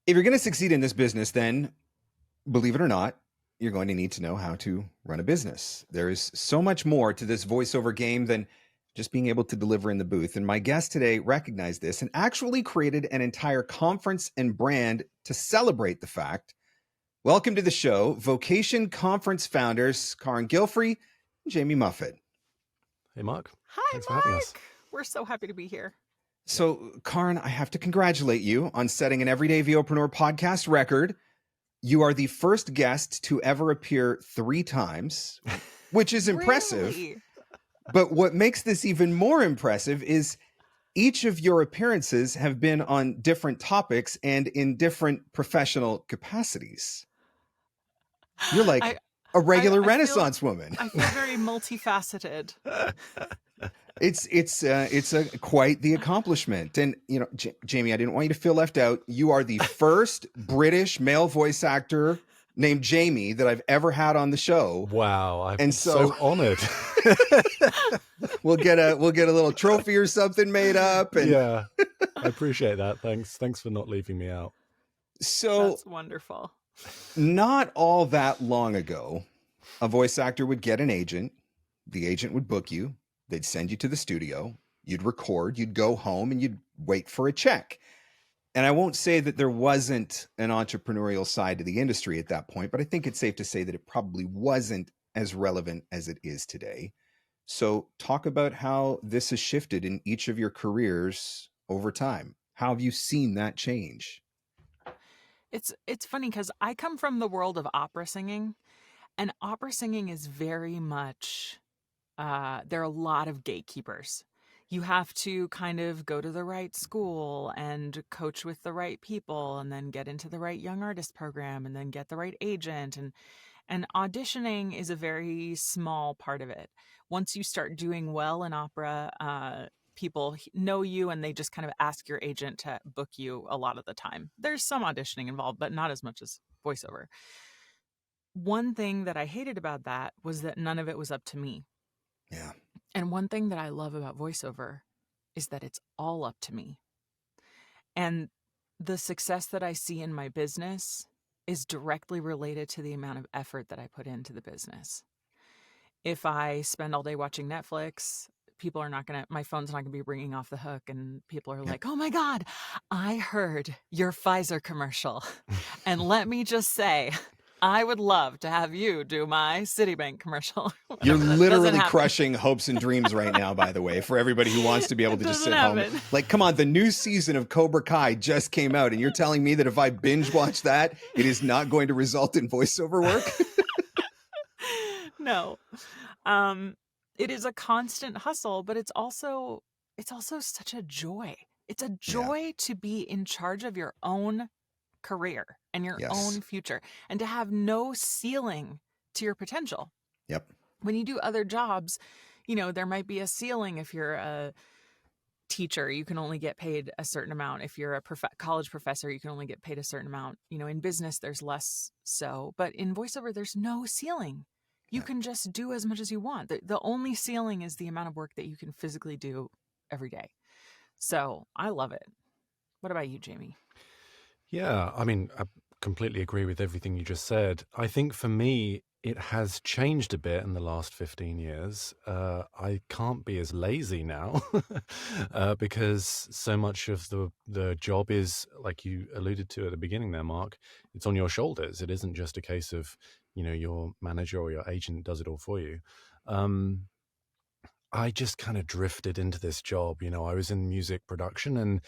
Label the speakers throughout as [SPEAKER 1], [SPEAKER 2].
[SPEAKER 1] If you're going to succeed in this business, then believe it or not, you're going to need to know how to run a business. There is so much more to this voiceover game than just being able to deliver in the booth. And my guest today recognized this and actually created an entire conference and brand to celebrate the fact. Welcome to the show, VOcation Conference founders, Carin Gilfry and Jamie Muffett.
[SPEAKER 2] Hey, Mark.
[SPEAKER 3] Hi,
[SPEAKER 2] Thanks for having us.
[SPEAKER 3] Mark. We're so happy to be here.
[SPEAKER 1] So, Carin, I have to congratulate you on setting an Everyday VOpreneur podcast record. You are the first guest to ever appear 3 times, which is impressive.
[SPEAKER 3] Really?
[SPEAKER 1] But what makes this even more impressive is each of your appearances have been on different topics and in different professional capacities. You're like a regular Renaissance woman.
[SPEAKER 3] I feel very multifaceted.
[SPEAKER 1] It's quite the accomplishment. And, you know, Jamie, I didn't want you to feel left out. You are the first British male voice actor named Jamie that I've ever had on the show.
[SPEAKER 2] Wow. I'm so honored.
[SPEAKER 1] We'll get a little trophy or something made up. And
[SPEAKER 2] yeah, I appreciate that. Thanks for not leaving me out.
[SPEAKER 1] So
[SPEAKER 3] that's wonderful.
[SPEAKER 1] Not all that long ago, a voice actor would get an agent. The agent would book you. They'd send you to the studio, you'd record, you'd go home, and you'd wait for a check. And I won't say that there wasn't an entrepreneurial side to the industry at that point, but I think it's safe to say that it probably wasn't as relevant as it is today. So talk about how this has shifted in each of your careers over time. How have you seen that change?
[SPEAKER 3] It's funny because I come from the world of opera singing, and opera singing is very much... there are a lot of gatekeepers. You have to kind of go to the right school and coach with the right people and then get into the right young artist program and then get the right agent. And auditioning is a very small part of it. Once you start doing well in opera, people know you and they just kind of ask your agent to book you a lot of the time. There's some auditioning involved, but not as much as voiceover. One thing that I hated about that was that none of it was up to me.
[SPEAKER 1] Yeah.
[SPEAKER 3] And one thing that I love about voiceover is that it's all up to me. And the success that I see in my business is directly related to the amount of effort that I put into the business. If I spend all day watching Netflix, my phone's not going to be ringing off the hook and people are like, oh my God, I heard your Pfizer commercial. And let me just say, I would love to have you do my Citibank commercial.
[SPEAKER 1] You're literally crushing hopes and dreams right now, by the way, for everybody who wants to be able to just sit home. Like, come on, the new season of Cobra Kai just came out, and you're telling me that if I binge watch that, it is not going to result in voiceover work?
[SPEAKER 3] No. It is a constant hustle, but it's also such a joy. It's a joy to be in charge of your own career and your own future and to have no ceiling to your potential.
[SPEAKER 1] Yep.
[SPEAKER 3] When you do other jobs, there might be a ceiling. If you're a teacher, you can only get paid a certain amount. If you're a college professor, you can only get paid a certain amount. In business, there's less so. But in voiceover, there's no ceiling. You can just do as much as you want. The only ceiling is the amount of work that you can physically do every day. So I love it. What about you, Jamie?
[SPEAKER 2] Yeah, I mean, I completely agree with everything you just said. I think for me, it has changed a bit in the last 15 years. I can't be as lazy now because so much of the job is, like you alluded to at the beginning there, Mark, it's on your shoulders. It isn't just a case of, your manager or your agent does it all for you. I just kind of drifted into this job. I was in music production and,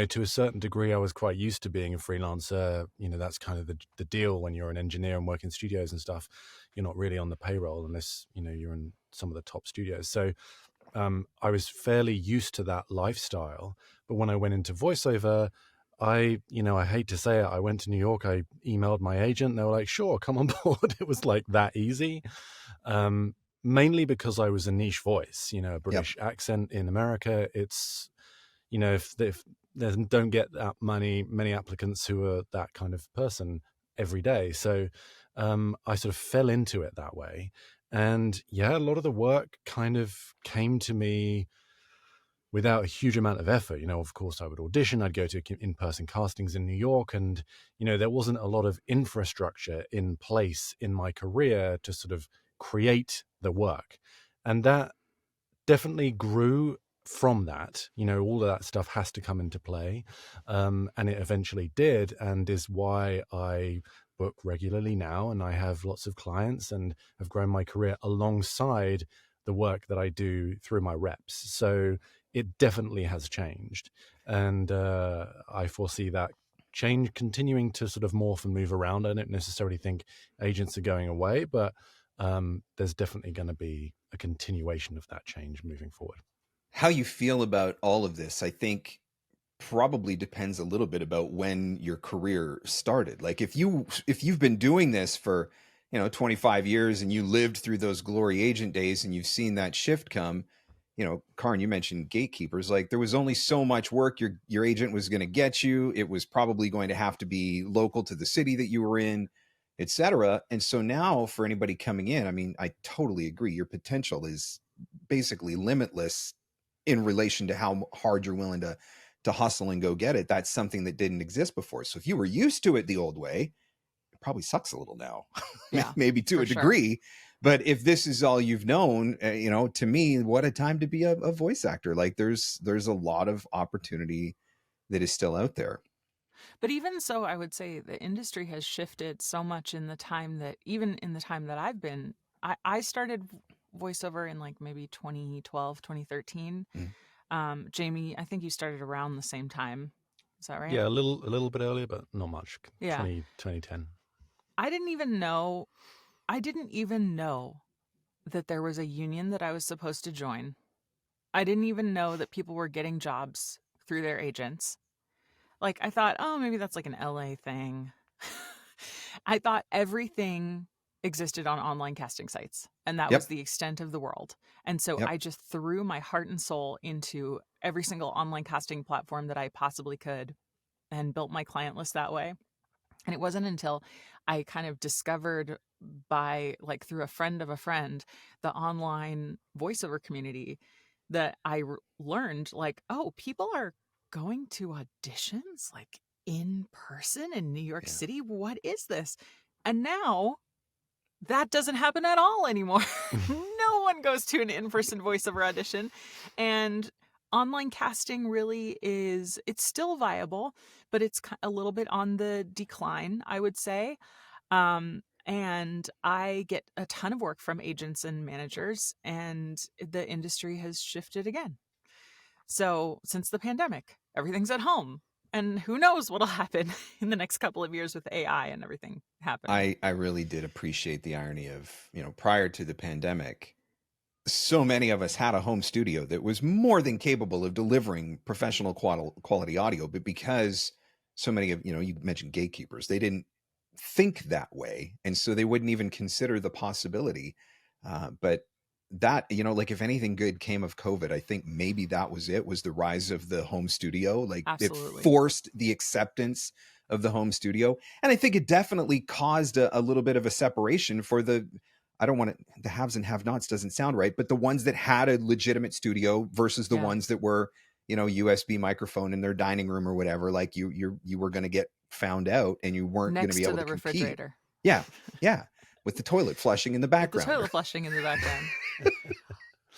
[SPEAKER 2] to a certain degree, I was quite used to being a freelancer. That's kind of the deal when you're an engineer and work in studios and stuff. You're not really on the payroll unless, you're in some of the top studios. So I was fairly used to that lifestyle. But when I went into voiceover, I hate to say it, I went to New York, I emailed my agent, they were like, sure, come on board. It was like that easy. Mainly because I was a niche voice, a British accent in America. It's, if they don't get that many applicants who are that kind of person every day. So I sort of fell into it that way. And a lot of the work kind of came to me without a huge amount of effort. Of course, I would audition, I'd go to in-person castings in New York, and, there wasn't a lot of infrastructure in place in my career to sort of create the work. And that definitely grew from that. All of that stuff has to come into play. And it eventually did, and is why I book regularly now, and I have lots of clients and have grown my career alongside the work that I do through my reps. So it definitely has changed. And I foresee that change continuing to sort of morph and move around. I don't necessarily think agents are going away, but there's definitely going to be a continuation of that change moving forward.
[SPEAKER 1] How you feel about all of this, I think, probably depends a little bit about when your career started. Like if you've been doing this for 25 years and you lived through those glory agent days and you've seen that shift come, Carin, you mentioned gatekeepers. Like there was only so much work your agent was going to get you. It was probably going to have to be local to the city that you were in, etc. And so now for anybody coming in, I mean, I totally agree. Your potential is basically limitless in relation to how hard you're willing to hustle and go get it. That's something that didn't exist before. So if you were used to it the old way, it probably sucks a little now,
[SPEAKER 3] Yeah,
[SPEAKER 1] maybe to a
[SPEAKER 3] sure.
[SPEAKER 1] degree. But if this is all you've known, to me, what a time to be a voice actor. Like there's a lot of opportunity that is still out there.
[SPEAKER 3] But even so, I would say the industry has shifted so much in the time that I've been, I started voiceover in like maybe 2012, 2013. Jamie, I think you started around the same time. Is that right?
[SPEAKER 2] Yeah, a little bit earlier, but not much.
[SPEAKER 3] Yeah.
[SPEAKER 2] 2010.
[SPEAKER 3] I didn't even know that there was a union that I was supposed to join. I didn't even know that people were getting jobs through their agents. Like I thought, oh, maybe that's like an LA thing. I thought everything existed on online casting sites, and that was the extent of the world. And so I just threw my heart and soul into every single online casting platform that I possibly could and built my client list that way. And it wasn't until I kind of discovered through a friend of a friend, the online voiceover community, that I learned like, oh, people are going to auditions like in person in New York City. What is this? And now that doesn't happen at all anymore. No one goes to an in-person voiceover audition. And online casting really it's still viable, but it's a little bit on the decline, I would say. And I get a ton of work from agents and managers, and the industry has shifted again. So since the pandemic, everything's at home. And who knows what'll happen in the next couple of years with AI and everything happening.
[SPEAKER 1] I really did appreciate the irony of, prior to the pandemic, so many of us had a home studio that was more than capable of delivering professional quality audio. But because so many of, you mentioned gatekeepers, they didn't think that way. And so they wouldn't even consider the possibility. But that, like if anything good came of COVID, I think maybe that was the rise of the home studio. Like
[SPEAKER 3] Absolutely.
[SPEAKER 1] It forced the acceptance of the home studio. And I think it definitely caused a little bit of a separation for the haves and have nots doesn't sound right, but the ones that had a legitimate studio versus the ones that were, USB microphone in their dining room or whatever. Like you were going to get found out and you weren't going to be able to compete.
[SPEAKER 3] Refrigerator.
[SPEAKER 1] Yeah. With the toilet flushing in the background.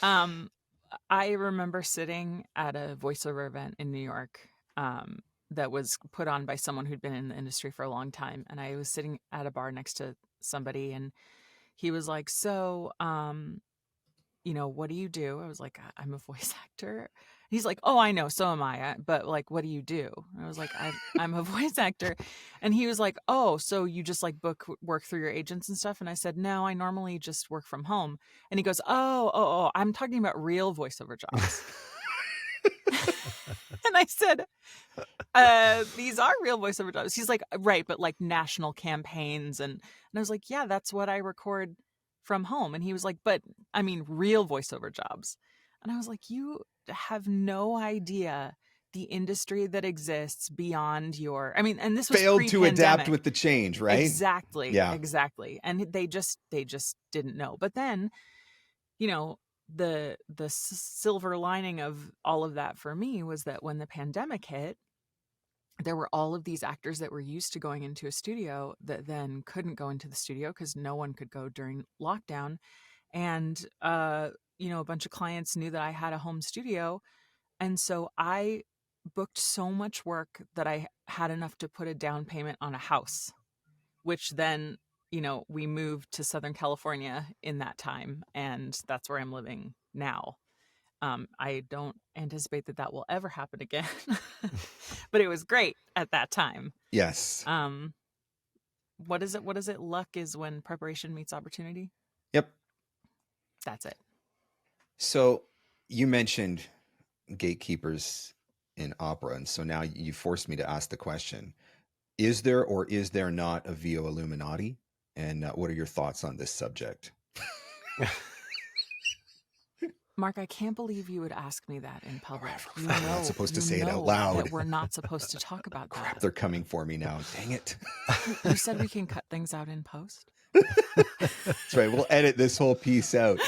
[SPEAKER 3] I remember sitting at a voiceover event in New York that was put on by someone who'd been in the industry for a long time. And I was sitting at a bar next to somebody, and he was like, so, what do you do? I was like, I'm a voice actor. He's like, oh, I know. So am I. But like, what do you do? I was like, I'm a voice actor. And he was like, oh, so you just like book work through your agents and stuff? And I said, no, I normally just work from home. And he goes, oh, I'm talking about real voiceover jobs. And I said, these are real voiceover jobs. He's like, right, but like national campaigns. And I was like, yeah, that's what I record from home. And he was like, but I mean, real voiceover jobs. And I was like, you have no idea the industry that exists beyond and this was
[SPEAKER 1] failed to adapt with the change, right?
[SPEAKER 3] Exactly. Yeah. Exactly. And they just didn't know. But then, silver lining of all of that for me was that when the pandemic hit, there were all of these actors that were used to going into a studio that then couldn't go into the studio because no one could go during lockdown. And, a bunch of clients knew that I had a home studio. And so I booked so much work that I had enough to put a down payment on a house, which then, we moved to Southern California in that time. And that's where I'm living now. I don't anticipate that will ever happen again, but it was great at that time.
[SPEAKER 1] Yes.
[SPEAKER 3] What is it? Luck is when preparation meets opportunity.
[SPEAKER 1] Yep.
[SPEAKER 3] That's it.
[SPEAKER 1] So you mentioned gatekeepers in opera. And so now you forced me to ask the question, is there or is there not a VO Illuminati? And what are your thoughts on this subject?
[SPEAKER 3] Mark, I can't believe you would ask me that in public.
[SPEAKER 1] I'm not supposed to say it out loud.
[SPEAKER 3] That we're not supposed to talk about that.
[SPEAKER 1] Crap, they're coming for me now. Dang it.
[SPEAKER 3] You said we can cut things out in post?
[SPEAKER 1] That's right. We'll edit this whole piece out.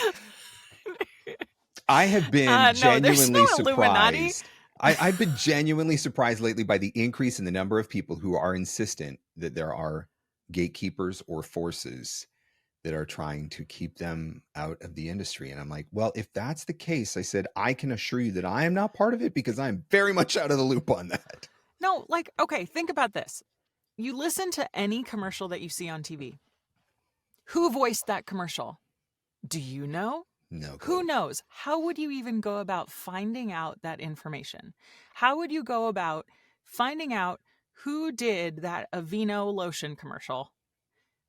[SPEAKER 1] I have been genuinely surprised. I've been genuinely surprised lately by the increase in the number of people who are insistent that there are gatekeepers or forces that are trying to keep them out of the industry. And I'm like, well, if that's the case, I said, I can assure you that I am not part of it because I'm very much out of the loop on that.
[SPEAKER 3] No, okay, think about this. You listen to any commercial that you see on TV. Who voiced that commercial? Do you know?
[SPEAKER 1] No.
[SPEAKER 3] Who knows? How would you even go about finding out that information? How would you go about finding out who did that Aveeno lotion commercial?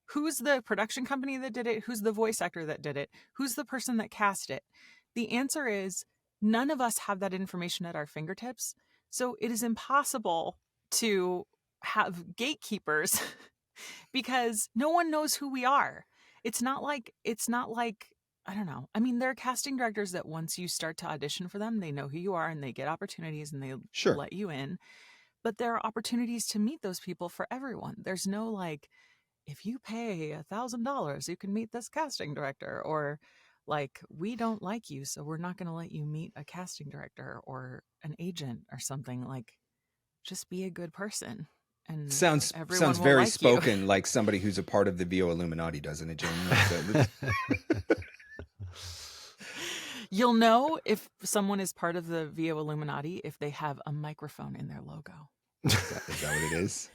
[SPEAKER 3] Who's the production company that did it? Who's the voice actor that did it? Who's the person that cast it? The answer is none of us have that information at our fingertips. So it is impossible to have gatekeepers because no one knows who we are. It's not like, I don't know. I mean, there are casting directors that once you start to audition for them, they know who you are and they get opportunities and they let you in. But there are opportunities to meet those people for everyone. There's no if you pay $1,000, you can meet this casting director, or we don't like you, so we're not going to let you meet a casting director or an agent or something. Just be a good person. And
[SPEAKER 1] sounds very spoken, like somebody who's a part of the VO Illuminati, doesn't it, Jamie?
[SPEAKER 3] You'll know if someone is part of the VO Illuminati if they have a microphone in their logo.
[SPEAKER 1] Is that what it is?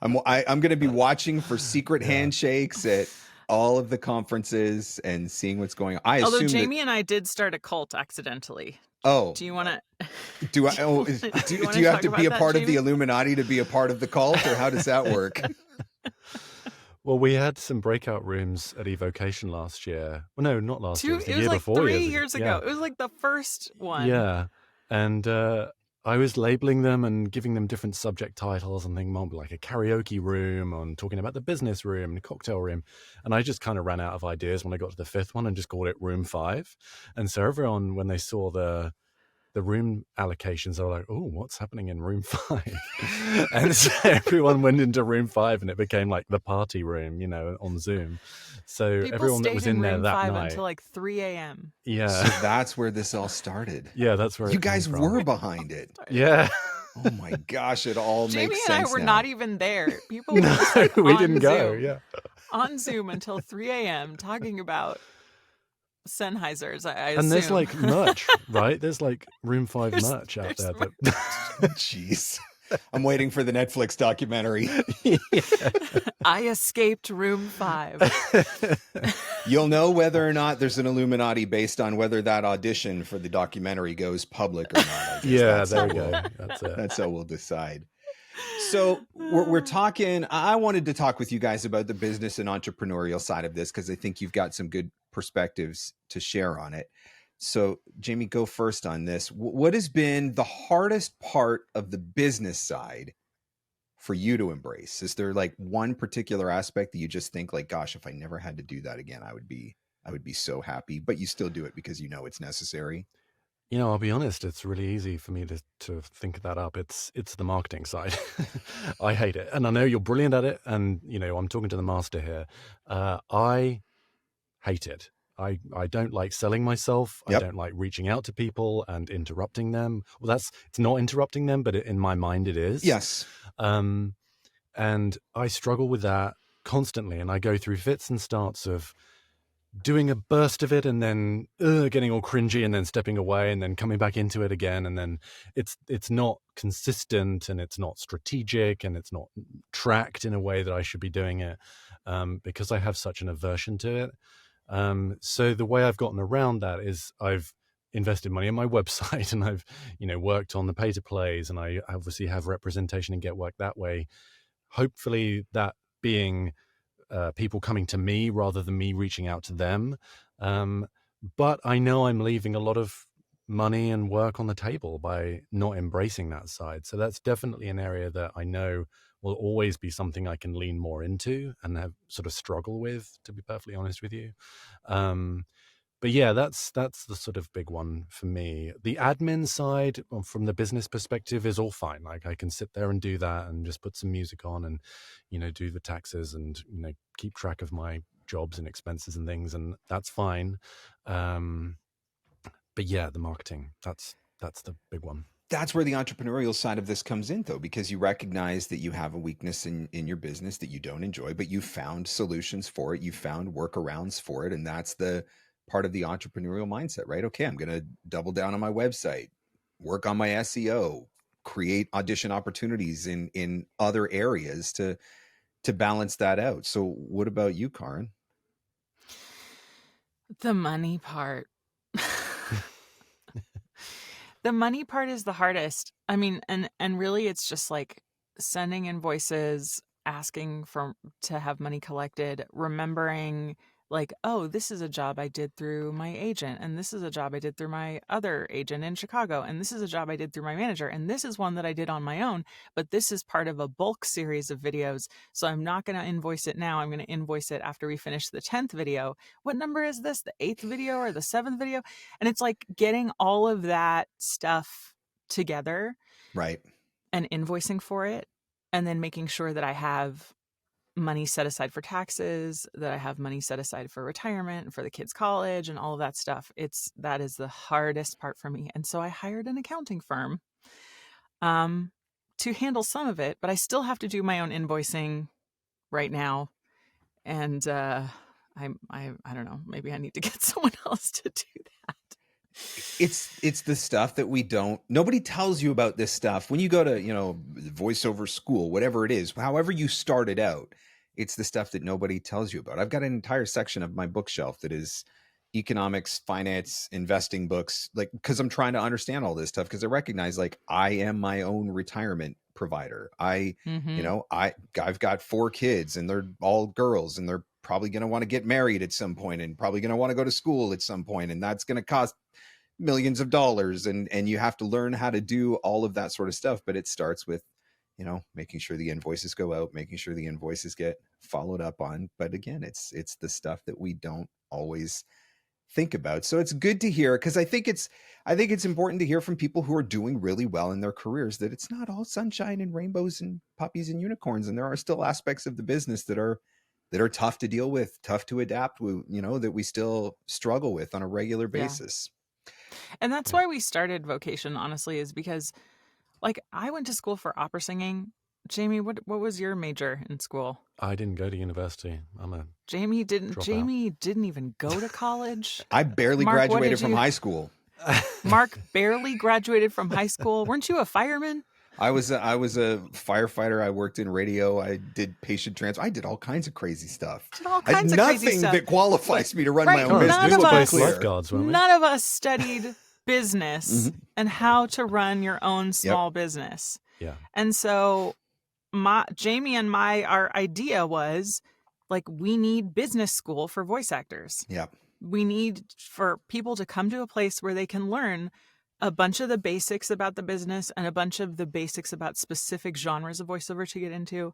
[SPEAKER 1] I'm going to be watching for secret handshakes at all of the conferences and seeing what's going on.
[SPEAKER 3] Although Jamie and I did start a cult accidentally.
[SPEAKER 1] Oh,
[SPEAKER 3] do you want to?
[SPEAKER 1] Do you have to be a part of the Illuminati to be a part of the cult, or how does that work?
[SPEAKER 2] Well, we had some breakout rooms at VOcation last year. Well, no, not last year. It was the year before.
[SPEAKER 3] 3 years ago. Yeah. It was the first one.
[SPEAKER 2] Yeah, and I was labeling them and giving them different subject titles and things, like a karaoke room, and talking about the business room and a cocktail room. And I just kind of ran out of ideas when I got to the fifth one and just called it Room 5. And so everyone, when they saw the room allocations, they were like, oh, what's happening in Room 5? And so everyone went into Room 5 and it became like the party room, on Zoom. So
[SPEAKER 3] people
[SPEAKER 2] everyone that was in there that night
[SPEAKER 3] until 3 a.m.
[SPEAKER 2] Yeah.
[SPEAKER 1] So that's where this all started.
[SPEAKER 2] Yeah, that's where
[SPEAKER 1] you guys were behind it.
[SPEAKER 2] Yeah.
[SPEAKER 1] Oh my gosh, it all makes sense.
[SPEAKER 3] Jamie and I were
[SPEAKER 1] now.
[SPEAKER 3] not even there. People were
[SPEAKER 2] we didn't go.
[SPEAKER 3] Zoom,
[SPEAKER 2] yeah.
[SPEAKER 3] On Zoom until 3 a.m. talking about Sennheisers, I assume.
[SPEAKER 2] And there's merch, right? There's Room 5 merch out there.
[SPEAKER 1] Jeez. I'm waiting for the Netflix documentary.
[SPEAKER 3] I escaped Room 5.
[SPEAKER 1] You'll know whether or not there's an Illuminati based on whether that audition for the documentary goes public or not.
[SPEAKER 2] Yeah, there we go. That's it.
[SPEAKER 1] That's how we'll decide. So we're talking, I wanted to talk with you guys about the business and entrepreneurial side of this, because I think you've got some good perspectives to share on it. So Jamie, go first on this. What has been the hardest part of the business side for you to embrace? Is there one particular aspect that you just think gosh, if I never had to do that again, I would be so happy, but you still do it because it's necessary?
[SPEAKER 2] I'll be honest, it's really easy for me to think that up. It's the marketing side. I hate it. And I know you're brilliant at it. And, I'm talking to the master here. I hate it. I don't like selling myself. I
[SPEAKER 1] Yep.
[SPEAKER 2] don't like reaching out to people and interrupting them. Well, it's not interrupting them, but in my mind it is.
[SPEAKER 1] Yes.
[SPEAKER 2] And I struggle with that constantly. And I go through fits and starts of doing a burst of it and then getting all cringy and then stepping away and then coming back into it again. And then it's not consistent and it's not strategic and it's not tracked in a way that I should be doing it, because I have such an aversion to it. So the way I've gotten around that is I've invested money in my website and I've, worked on the pay to plays, and I obviously have representation and get work that way. Hopefully that being people coming to me rather than me reaching out to them. But I know I'm leaving a lot of money and work on the table by not embracing that side. So that's definitely an area that I know will always be something I can lean more into and have sort of struggle with, to be perfectly honest with you. But yeah, that's the sort of big one for me. The admin side from the business perspective is all fine. Like I can sit there and do that and just put some music on and, do the taxes and, keep track of my jobs and expenses and things. And that's fine. But yeah, the marketing, that's the big one.
[SPEAKER 1] That's where the entrepreneurial side of this comes in, though, because you recognize that you have a weakness in your business that you don't enjoy, but you found solutions for it. You found workarounds for it. And that's the part of the entrepreneurial mindset, right? Okay, I'm going to double down on my website, work on my SEO, create audition opportunities in other areas to balance that out. So what about you, Carin?
[SPEAKER 3] The money part. The money part is the hardest. I mean, and really it's just like sending invoices, asking to have money collected, remembering like, oh, this is a job I did through my agent, and this is a job I did through my other agent in Chicago, and this is a job I did through my manager, and this is one that I did on my own, but this is part of a bulk series of videos, so I'm not going to invoice it now. I'm going to invoice it after we finish the 10th video. What number is this? The 8th video or the 7th video? And it's like getting all of that stuff together,
[SPEAKER 1] right,
[SPEAKER 3] and invoicing for it, and then making sure that I have money set aside for taxes, that I have money set aside for retirement and for the kids' college and all of that stuff. That is the hardest part for me. And so I hired an accounting firm to handle some of it, but I still have to do my own invoicing right now. And I don't know, maybe I need to get someone else to do that.
[SPEAKER 1] It's the stuff that nobody tells you about this stuff. When you go to, voiceover school, whatever it is, however you started out, it's the stuff that nobody tells you about. I've got an entire section of my bookshelf that is economics, finance, investing books, like, because I'm trying to understand all this stuff, because I recognize like I am my own retirement provider. I've got 4 kids and they're all girls and they're probably going to want to get married at some point and probably going to want to go to school at some point, and that's going to cost millions of dollars, and you have to learn how to do all of that sort of stuff. But it starts with, making sure the invoices go out, making sure the invoices get followed up on. But again, it's the stuff that we don't always think about. So it's good to hear, because I think it's important to hear from people who are doing really well in their careers that it's not all sunshine and rainbows and puppies and unicorns, and there are still aspects of the business that are tough to deal with, tough to adapt with, that we still struggle with on a regular basis.
[SPEAKER 3] And that's why we started Vocation, honestly, is because like I went to school for opera singing. Jamie, what was your major in school?
[SPEAKER 2] I didn't go to university.
[SPEAKER 3] Jamie didn't even go to college.
[SPEAKER 1] I barely graduated from high school.
[SPEAKER 3] Mark barely graduated from high school. Weren't you a fireman?
[SPEAKER 1] I was a firefighter. I worked in radio. I did patient transfer. I did all kinds of crazy stuff. Nothing that qualifies me to run my own business.
[SPEAKER 3] None of us studied business and how to run your own small business.
[SPEAKER 2] Yeah.
[SPEAKER 3] And so Jamie and our idea was like, we need business school for voice actors.
[SPEAKER 1] Yeah.
[SPEAKER 3] We need for people to come to a place where they can learn a bunch of the basics about the business and a bunch of the basics about specific genres of voiceover to get into,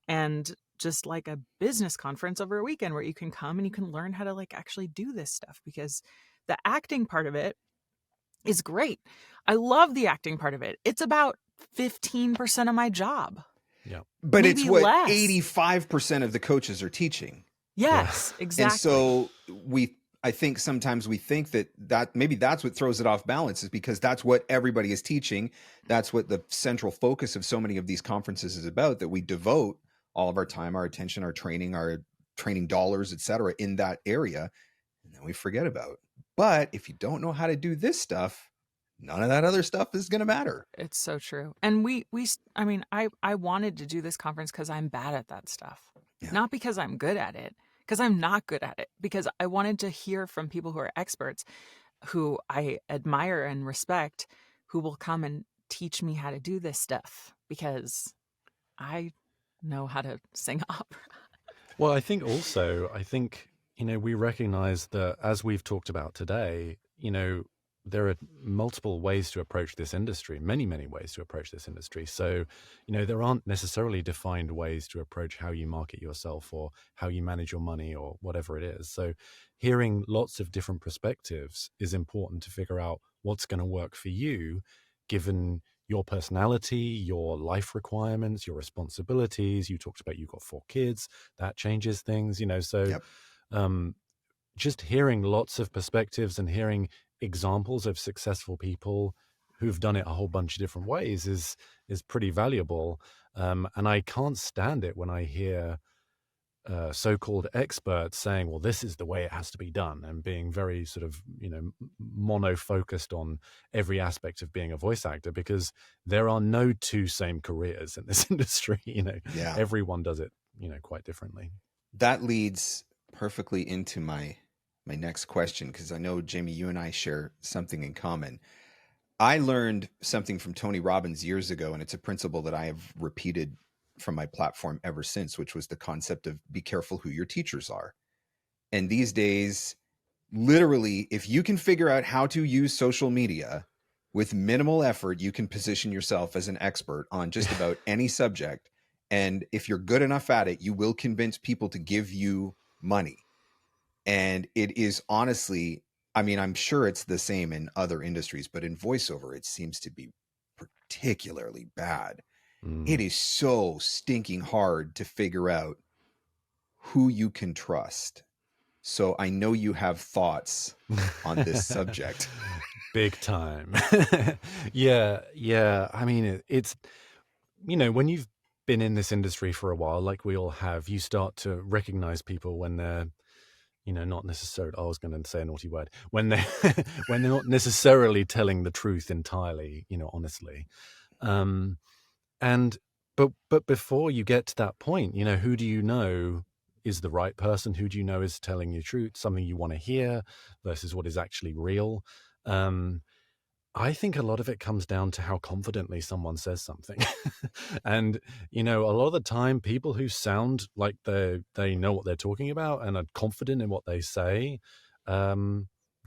[SPEAKER 3] and just like a business conference over a weekend where you can come and you can learn how to like actually do this stuff, because the acting part of it is great. I love the acting part of it. It's about 15% of my job.
[SPEAKER 2] Yeah.
[SPEAKER 1] But
[SPEAKER 3] maybe
[SPEAKER 1] it's what
[SPEAKER 3] less.
[SPEAKER 1] 85% of the coaches are teaching.
[SPEAKER 3] Yes, exactly.
[SPEAKER 1] And so I think sometimes we think that maybe that's what throws it off balance, is because that's what everybody is teaching. That's what the central focus of so many of these conferences is about, that we devote all of our time, our attention, our training dollars, etc., in that area. And then we forget about. But if you don't know how to do this stuff, none of that other stuff is going to matter.
[SPEAKER 3] It's so true. And I mean, I wanted to do this conference because I'm bad at that stuff.
[SPEAKER 1] Yeah.
[SPEAKER 3] Not because I'm good at it, because I'm not good at it, because I wanted to hear from people who are experts, who I admire and respect, who will come and teach me how to do this stuff, because I know how to sing opera.
[SPEAKER 2] Well, I think we recognize that, as we've talked about today, there are multiple ways to approach this industry, many, many ways to approach this industry. So, there aren't necessarily defined ways to approach how you market yourself or how you manage your money or whatever it is. So hearing lots of different perspectives is important to figure out what's going to work for you, given your personality, your life requirements, your responsibilities. You talked about you've got 4 kids, that changes things, so
[SPEAKER 1] Yep.
[SPEAKER 2] Just hearing lots of perspectives and hearing examples of successful people who've done it a whole bunch of different ways is pretty valuable. And I can't stand it when I hear so-called experts saying, well, this is the way it has to be done, and being very sort of, mono-focused on every aspect of being a voice actor, because there are no two same careers in this industry.
[SPEAKER 1] Yeah.
[SPEAKER 2] Everyone does it, quite differently.
[SPEAKER 1] That leads perfectly into my next question, because I know, Jamie, you and I share something in common. I learned something from Tony Robbins years ago, and it's a principle that I have repeated from my platform ever since, which was the concept of be careful who your teachers are. And these days, literally, if you can figure out how to use social media with minimal effort, you can position yourself as an expert on just about any subject. And if you're good enough at it, you will convince people to give you money. And it is honestly, I mean, I'm sure it's the same in other industries, but in voiceover, it seems to be particularly bad. It is so stinking hard to figure out who you can trust. So I know you have thoughts on this subject.
[SPEAKER 2] Big time. Yeah. I mean, it's, when you've been in this industry for a while, like we all have, you start to recognize people when they're, not necessarily, I was going to say a naughty word, when they're not necessarily telling the truth entirely, honestly. But before you get to that point, who do you know is the right person? Who do you know is telling you truth, something you want to hear versus what is actually real? I think a lot of it comes down to how confidently someone says something. And, a lot of the time, people who sound like they know what they're talking about and are confident in what they say,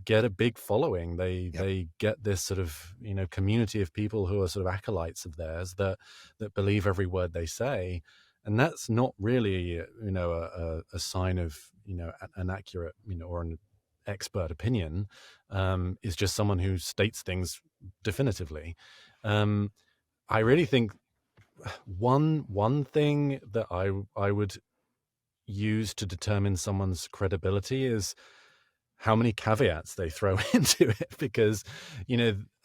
[SPEAKER 2] get a big following. They get this sort of, community of people who are sort of acolytes of theirs that believe every word they say. And that's not really, a sign of, an accurate, or an expert opinion. Is just someone who states things definitively. I really think one thing that I would use to determine someone's credibility is how many caveats they throw into it, because,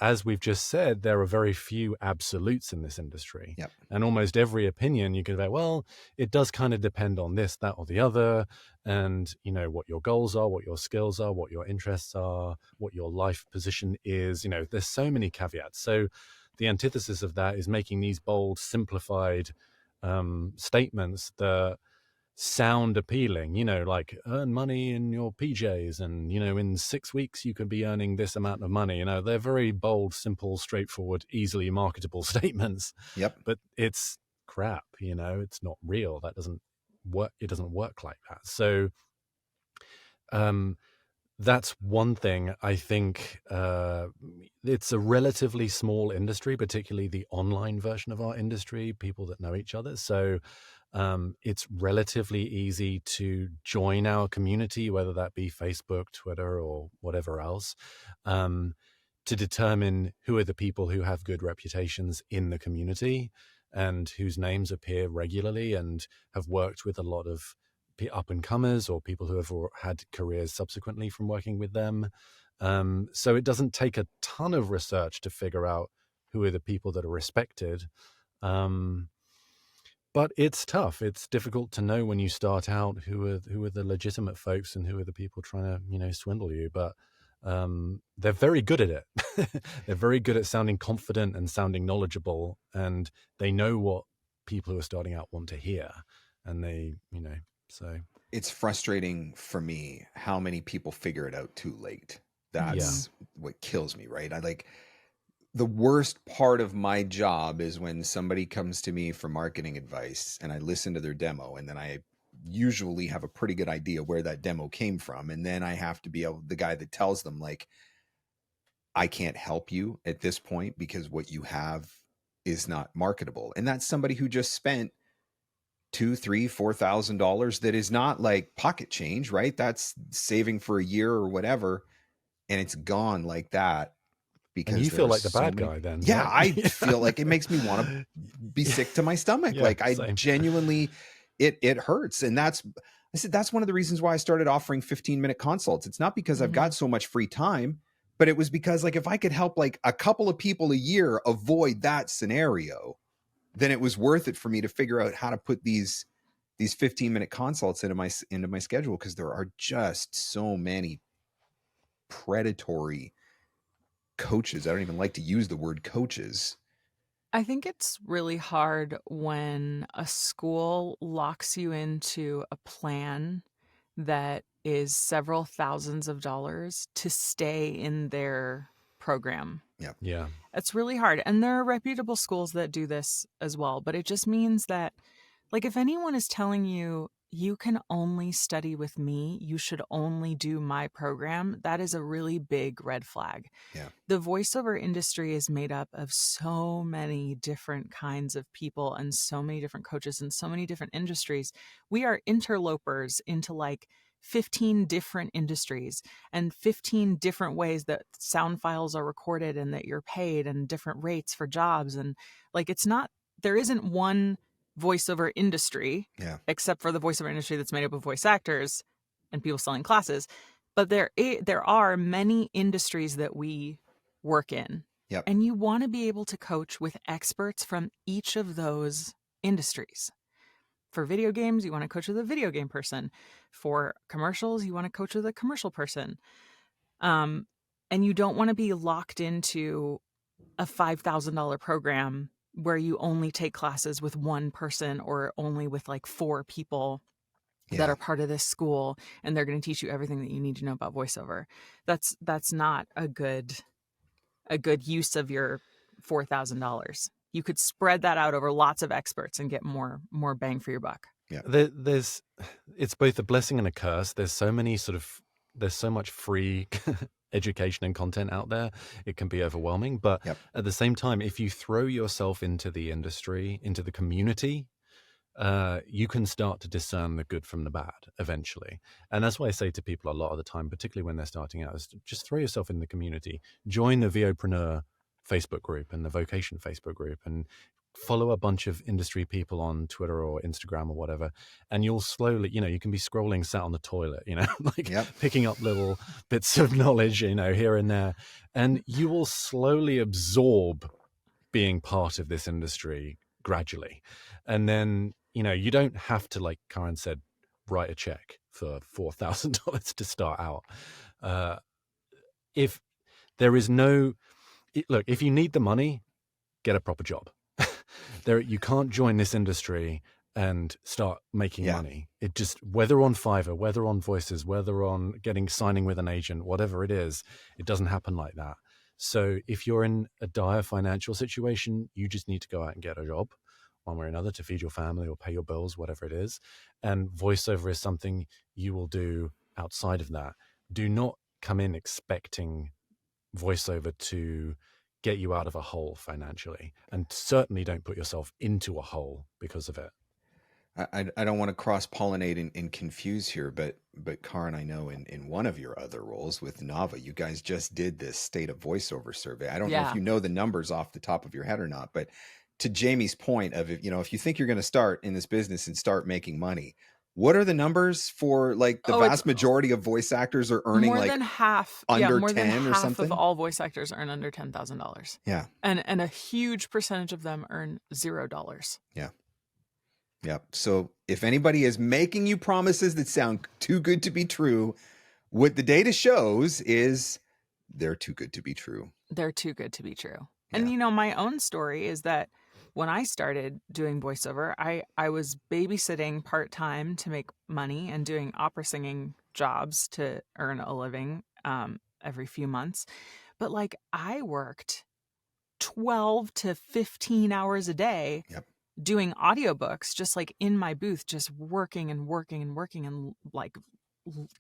[SPEAKER 2] as we've just said, there are very few absolutes in this industry.
[SPEAKER 1] Yep.
[SPEAKER 2] And almost every opinion you can say, well, it does kind of depend on this, that, or the other. And, what your goals are, what your skills are, what your interests are, what your life position is, there's so many caveats. So the antithesis of that is making these bold, simplified statements that sound appealing, like earn money in your PJs, and in 6 weeks you could be earning this amount of money. They're very bold, simple, straightforward, easily marketable statements.
[SPEAKER 1] Yep.
[SPEAKER 2] But it's crap. It's not real. That doesn't work. It doesn't work like that. So that's one thing. I think it's a relatively small industry, particularly the online version of our industry, people that know each other. So it's relatively easy to join our community, whether that be Facebook, Twitter, or whatever else, to determine who are the people who have good reputations in the community and whose names appear regularly and have worked with a lot of up and comers or people who have had careers subsequently from working with them. So it doesn't take a ton of research to figure out who are the people that are respected. But it's tough. It's difficult to know when you start out who are the legitimate folks and who are the people trying to, swindle you. But they're very good at it. They're very good at sounding confident and sounding knowledgeable, and they know what people who are starting out want to hear. And they, so
[SPEAKER 1] it's frustrating for me how many people figure it out too late. That's what kills me, right? The worst part of my job is when somebody comes to me for marketing advice and I listen to their demo, and then I usually have a pretty good idea where that demo came from. And then I have to be the guy that tells them, like, I can't help you at this point because what you have is not marketable. And that's somebody who just spent $2,000, $3,000, $4,000 that is not like pocket change, right? That's saving for a year or whatever. And it's gone like that. Because
[SPEAKER 2] and you feel like the bad guy then.
[SPEAKER 1] Yeah,
[SPEAKER 2] right?
[SPEAKER 1] I feel like it makes me want to be sick to my stomach.
[SPEAKER 2] Yeah,
[SPEAKER 1] I
[SPEAKER 2] same.
[SPEAKER 1] genuinely, it hurts. And I said, that's one of the reasons why I started offering 15-minute consults. It's not because I've got so much free time, but it was because, like, if I could help like a couple of people a year avoid that scenario, then it was worth it for me to figure out how to put these 15-minute consults into my schedule, because there are just so many predatory coaches. I don't even like to use the word coaches.
[SPEAKER 3] I think it's really hard when a school locks you into a plan that is several thousands of dollars to stay in their program.
[SPEAKER 2] Yeah.
[SPEAKER 3] It's really hard. And there are reputable schools that do this as well. But it just means that, like, if anyone is telling you, you can only study with me, you should only do my program, that is a really big red flag.
[SPEAKER 1] Yeah.
[SPEAKER 3] The voiceover industry is made up of so many different kinds of people and so many different coaches and so many different industries. We are interlopers into like 15 different industries and 15 different ways that sound files are recorded and that you're paid and different rates for jobs. And like, there isn't one voiceover industry, except for the voiceover industry that's made up of voice actors and people selling classes. But there are many industries that we work in.
[SPEAKER 1] Yep.
[SPEAKER 3] And you want to be able to coach with experts from each of those industries. For video games, you want to coach with a video game person. For commercials, you want to coach with a commercial person. And you don't want to be locked into a $5,000 program where you only take classes with one person or only with like 4 people that are part of this school, and they're going to teach you everything that you need to know about voiceover. That's not a good use of your $4,000. You could spread that out over lots of experts and get more bang for your buck.
[SPEAKER 1] Yeah.
[SPEAKER 2] It's both a blessing and a curse. There's so much free education and content out there. It can be overwhelming, but at the same time, if you throw yourself into the industry, into the community, you can start to discern the good from the bad eventually. And that's why I say to people a lot of the time, particularly when they're starting out, is just throw yourself in the community, join the VOpreneur Facebook group and the VOcation Facebook group, and follow a bunch of industry people on Twitter or Instagram or whatever, and you'll slowly, you can be scrolling sat on the toilet, picking up little bits of knowledge, here and there, and you will slowly absorb being part of this industry gradually. And then, you don't have to, like Carin said, write a check for $4,000 to start out. If there is look, if you need the money, get a proper job. You can't join this industry and start making money. It just, whether on Fiverr, whether on Voices, whether on signing with an agent, whatever it is, it doesn't happen like that. So if you're in a dire financial situation, you just need to go out and get a job one way or another to feed your family or pay your bills, whatever it is. And voiceover is something you will do outside of that. Do not come in expecting voiceover to get you out of a hole financially, and certainly don't put yourself into a hole because of it.
[SPEAKER 1] I don't want to cross-pollinate and confuse here, but Carin, I know in one of your other roles with Nava, you guys just did this state of voiceover survey. I don't know if you know the numbers off the top of your head or not, but to Jamie's point of, if you think you're going to start in this business and start making money, What are the numbers for like the vast majority of voice actors are earning
[SPEAKER 3] more
[SPEAKER 1] like
[SPEAKER 3] than half,
[SPEAKER 1] under
[SPEAKER 3] more
[SPEAKER 1] 10
[SPEAKER 3] than
[SPEAKER 1] or
[SPEAKER 3] half
[SPEAKER 1] something?
[SPEAKER 3] of all voice actors earn under $10,000.
[SPEAKER 1] Yeah.
[SPEAKER 3] And a huge percentage of them earn $0.
[SPEAKER 1] Yeah. Yeah. So if anybody is making you promises that sound too good to be true, what the data shows is they're too good to be true.
[SPEAKER 3] They're too good to be true.
[SPEAKER 1] Yeah.
[SPEAKER 3] And, you know, my own story is that when I started doing voiceover, I was babysitting part-time to make money and doing opera singing jobs to earn a living every few months. But like I worked 12 to 15 hours a day doing audiobooks, just like in my booth, just working and working and working and like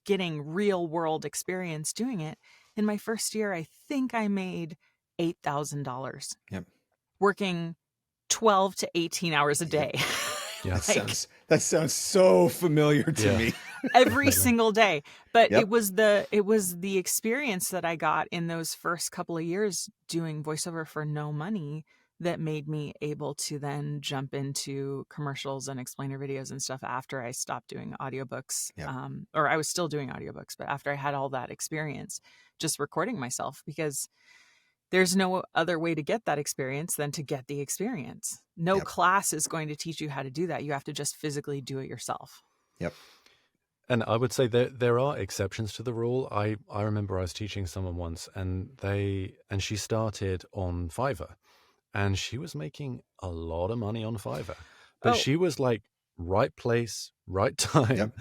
[SPEAKER 3] getting real world experience doing it. In my first year, I think I made $8,000 working 12 to 18 hours a day.
[SPEAKER 2] Yeah.
[SPEAKER 1] That sounds so familiar to me.
[SPEAKER 3] Every single day. But it was the experience that I got in those first couple of years doing voiceover for no money that made me able to then jump into commercials and explainer videos and stuff after I stopped doing audiobooks. Or I was still doing audiobooks, but after I had all that experience just recording myself, because there's no other way to get that experience than to get the experience. No class is going to teach you how to do that. You have to just physically do it yourself.
[SPEAKER 1] Yep.
[SPEAKER 2] And I would say there are exceptions to the rule. I remember I was teaching someone once and she started on Fiverr and she was making a lot of money on Fiverr, but she was like right place, right time,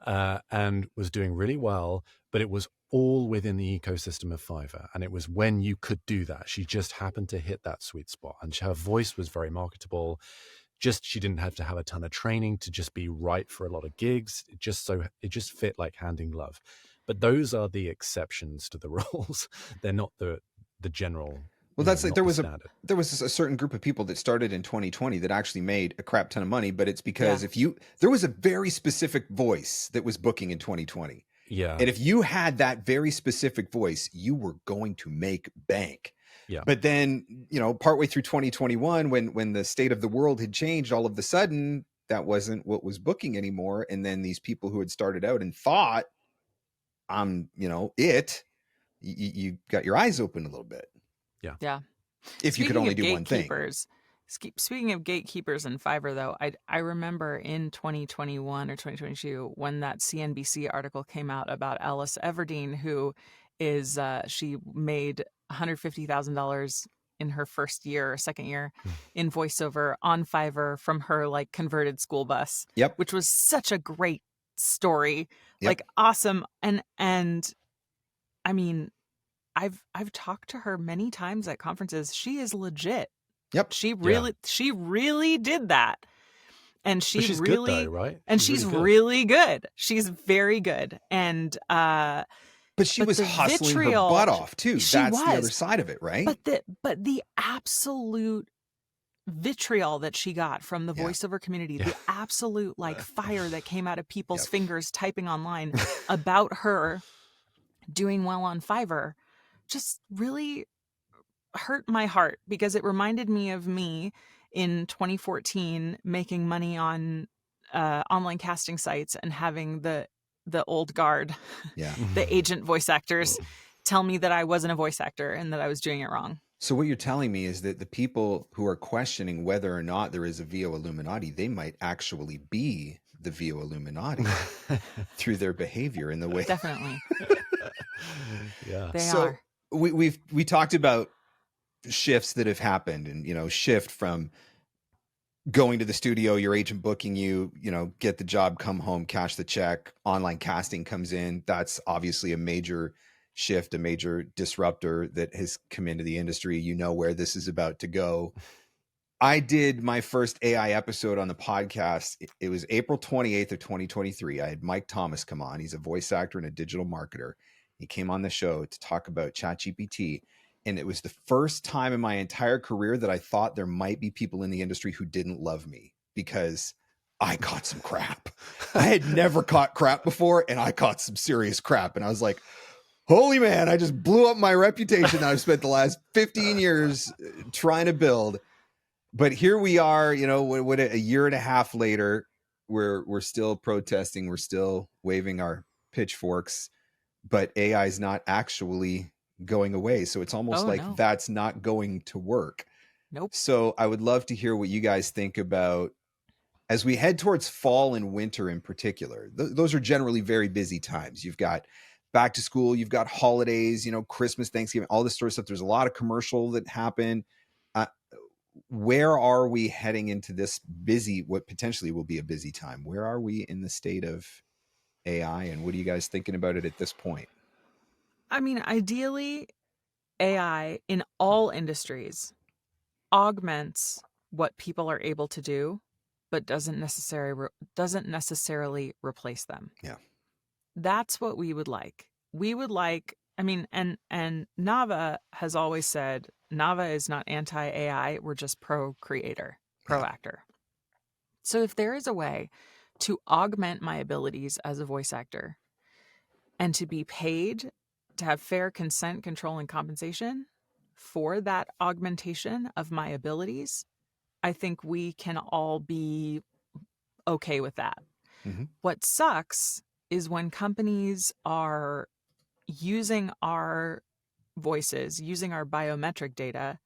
[SPEAKER 2] and was doing really well, but it was all within the ecosystem of Fiverr. And it was when you could do that. She just happened to hit that sweet spot and her voice was very marketable. She didn't have to have a ton of training to just be right for a lot of gigs. It just fit like hand in glove. But those are the exceptions to the rules. They're not the general.
[SPEAKER 1] Well, that's like there was a certain group of people that started in 2020 that actually made a crap ton of money, but it's because there was a very specific voice that was booking in 2020.
[SPEAKER 2] Yeah.
[SPEAKER 1] And if you had that very specific voice, you were going to make bank.
[SPEAKER 2] Yeah.
[SPEAKER 1] But then, you know, partway through 2021, when the state of the world had changed, all of a sudden that wasn't what was booking anymore. And then these people who had started out and thought, you got your eyes open a little bit.
[SPEAKER 2] Yeah.
[SPEAKER 3] Yeah.
[SPEAKER 1] If you could only do one thing.
[SPEAKER 3] Speaking of gatekeepers and Fiverr, though, I remember in 2021 or 2022 when that CNBC article came out about Alice Everdeen, who is she made $150,000 in her first year or second year in voiceover on Fiverr from her like converted school bus.
[SPEAKER 1] Yep.
[SPEAKER 3] Which was such a great story. Like awesome. And I mean, I've talked to her many times at conferences. She is legit.
[SPEAKER 1] Yep.
[SPEAKER 3] She really did that. And
[SPEAKER 2] she's good though, right?
[SPEAKER 3] And she's really good. She's very good. And
[SPEAKER 1] but she was hustling her butt off too. That's the other side of it, right?
[SPEAKER 3] But the absolute vitriol that she got from the voiceover community, the absolute like fire that came out of people's fingers typing online about her doing well on Fiverr just really hurt my heart, because it reminded me of me in 2014 making money on online casting sites and having the old guard, the agent voice actors tell me that I wasn't a voice actor and that I was doing it wrong.
[SPEAKER 1] So what you're telling me is that the people who are questioning whether or not there is a VO Illuminati, they might actually be the VO Illuminati through their behavior in the way.
[SPEAKER 3] Definitely. They
[SPEAKER 1] so
[SPEAKER 3] are.
[SPEAKER 1] We talked about shifts that have happened, and, you know, shift from going to the studio, your agent booking you, you know, get the job, come home, cash the check, online casting comes in. That's obviously a major shift, a major disruptor that has come into the industry. You know where this is about to go. I did my first AI episode on the podcast. It was April 28th of 2023. I had Mike Thomas come on. He's a voice actor and a digital marketer. He came on the show to talk about ChatGPT. And it was the first time in my entire career that I thought there might be people in the industry who didn't love me, because I caught some crap. I had never caught crap before, and I caught some serious crap. And I was like, holy man, I just blew up my reputation that I've spent the last 15 years trying to build. But here we are, you know, what a year and a half later, we're still protesting, we're still waving our pitchforks, but AI is not actually going away. So it's almost like
[SPEAKER 3] no.
[SPEAKER 1] that's not going to work.
[SPEAKER 3] Nope.
[SPEAKER 1] So I would love to hear what you guys think about as we head towards fall and winter in particular. Those are generally very busy times. You've got back to school, you've got holidays, Christmas, Thanksgiving, all this sort of stuff. There's a lot of commercial that happen. Where are we heading into this what potentially will be a busy time? Where are we in the state of AI, and what are you guys thinking about it at this point?
[SPEAKER 3] I mean, ideally, AI in all industries augments what people are able to do, but doesn't necessarily replace them.
[SPEAKER 1] Yeah.
[SPEAKER 3] That's what we would like. We would like, I mean, and Nava has always said, Nava is not anti-AI, we're just pro-creator, pro-actor. So if there is a way to augment my abilities as a voice actor and to be paid to have fair consent, control, and compensation for that augmentation of my abilities, I think we can all be okay with that.
[SPEAKER 1] Mm-hmm.
[SPEAKER 3] What sucks is when companies are using our voices, using our biometric data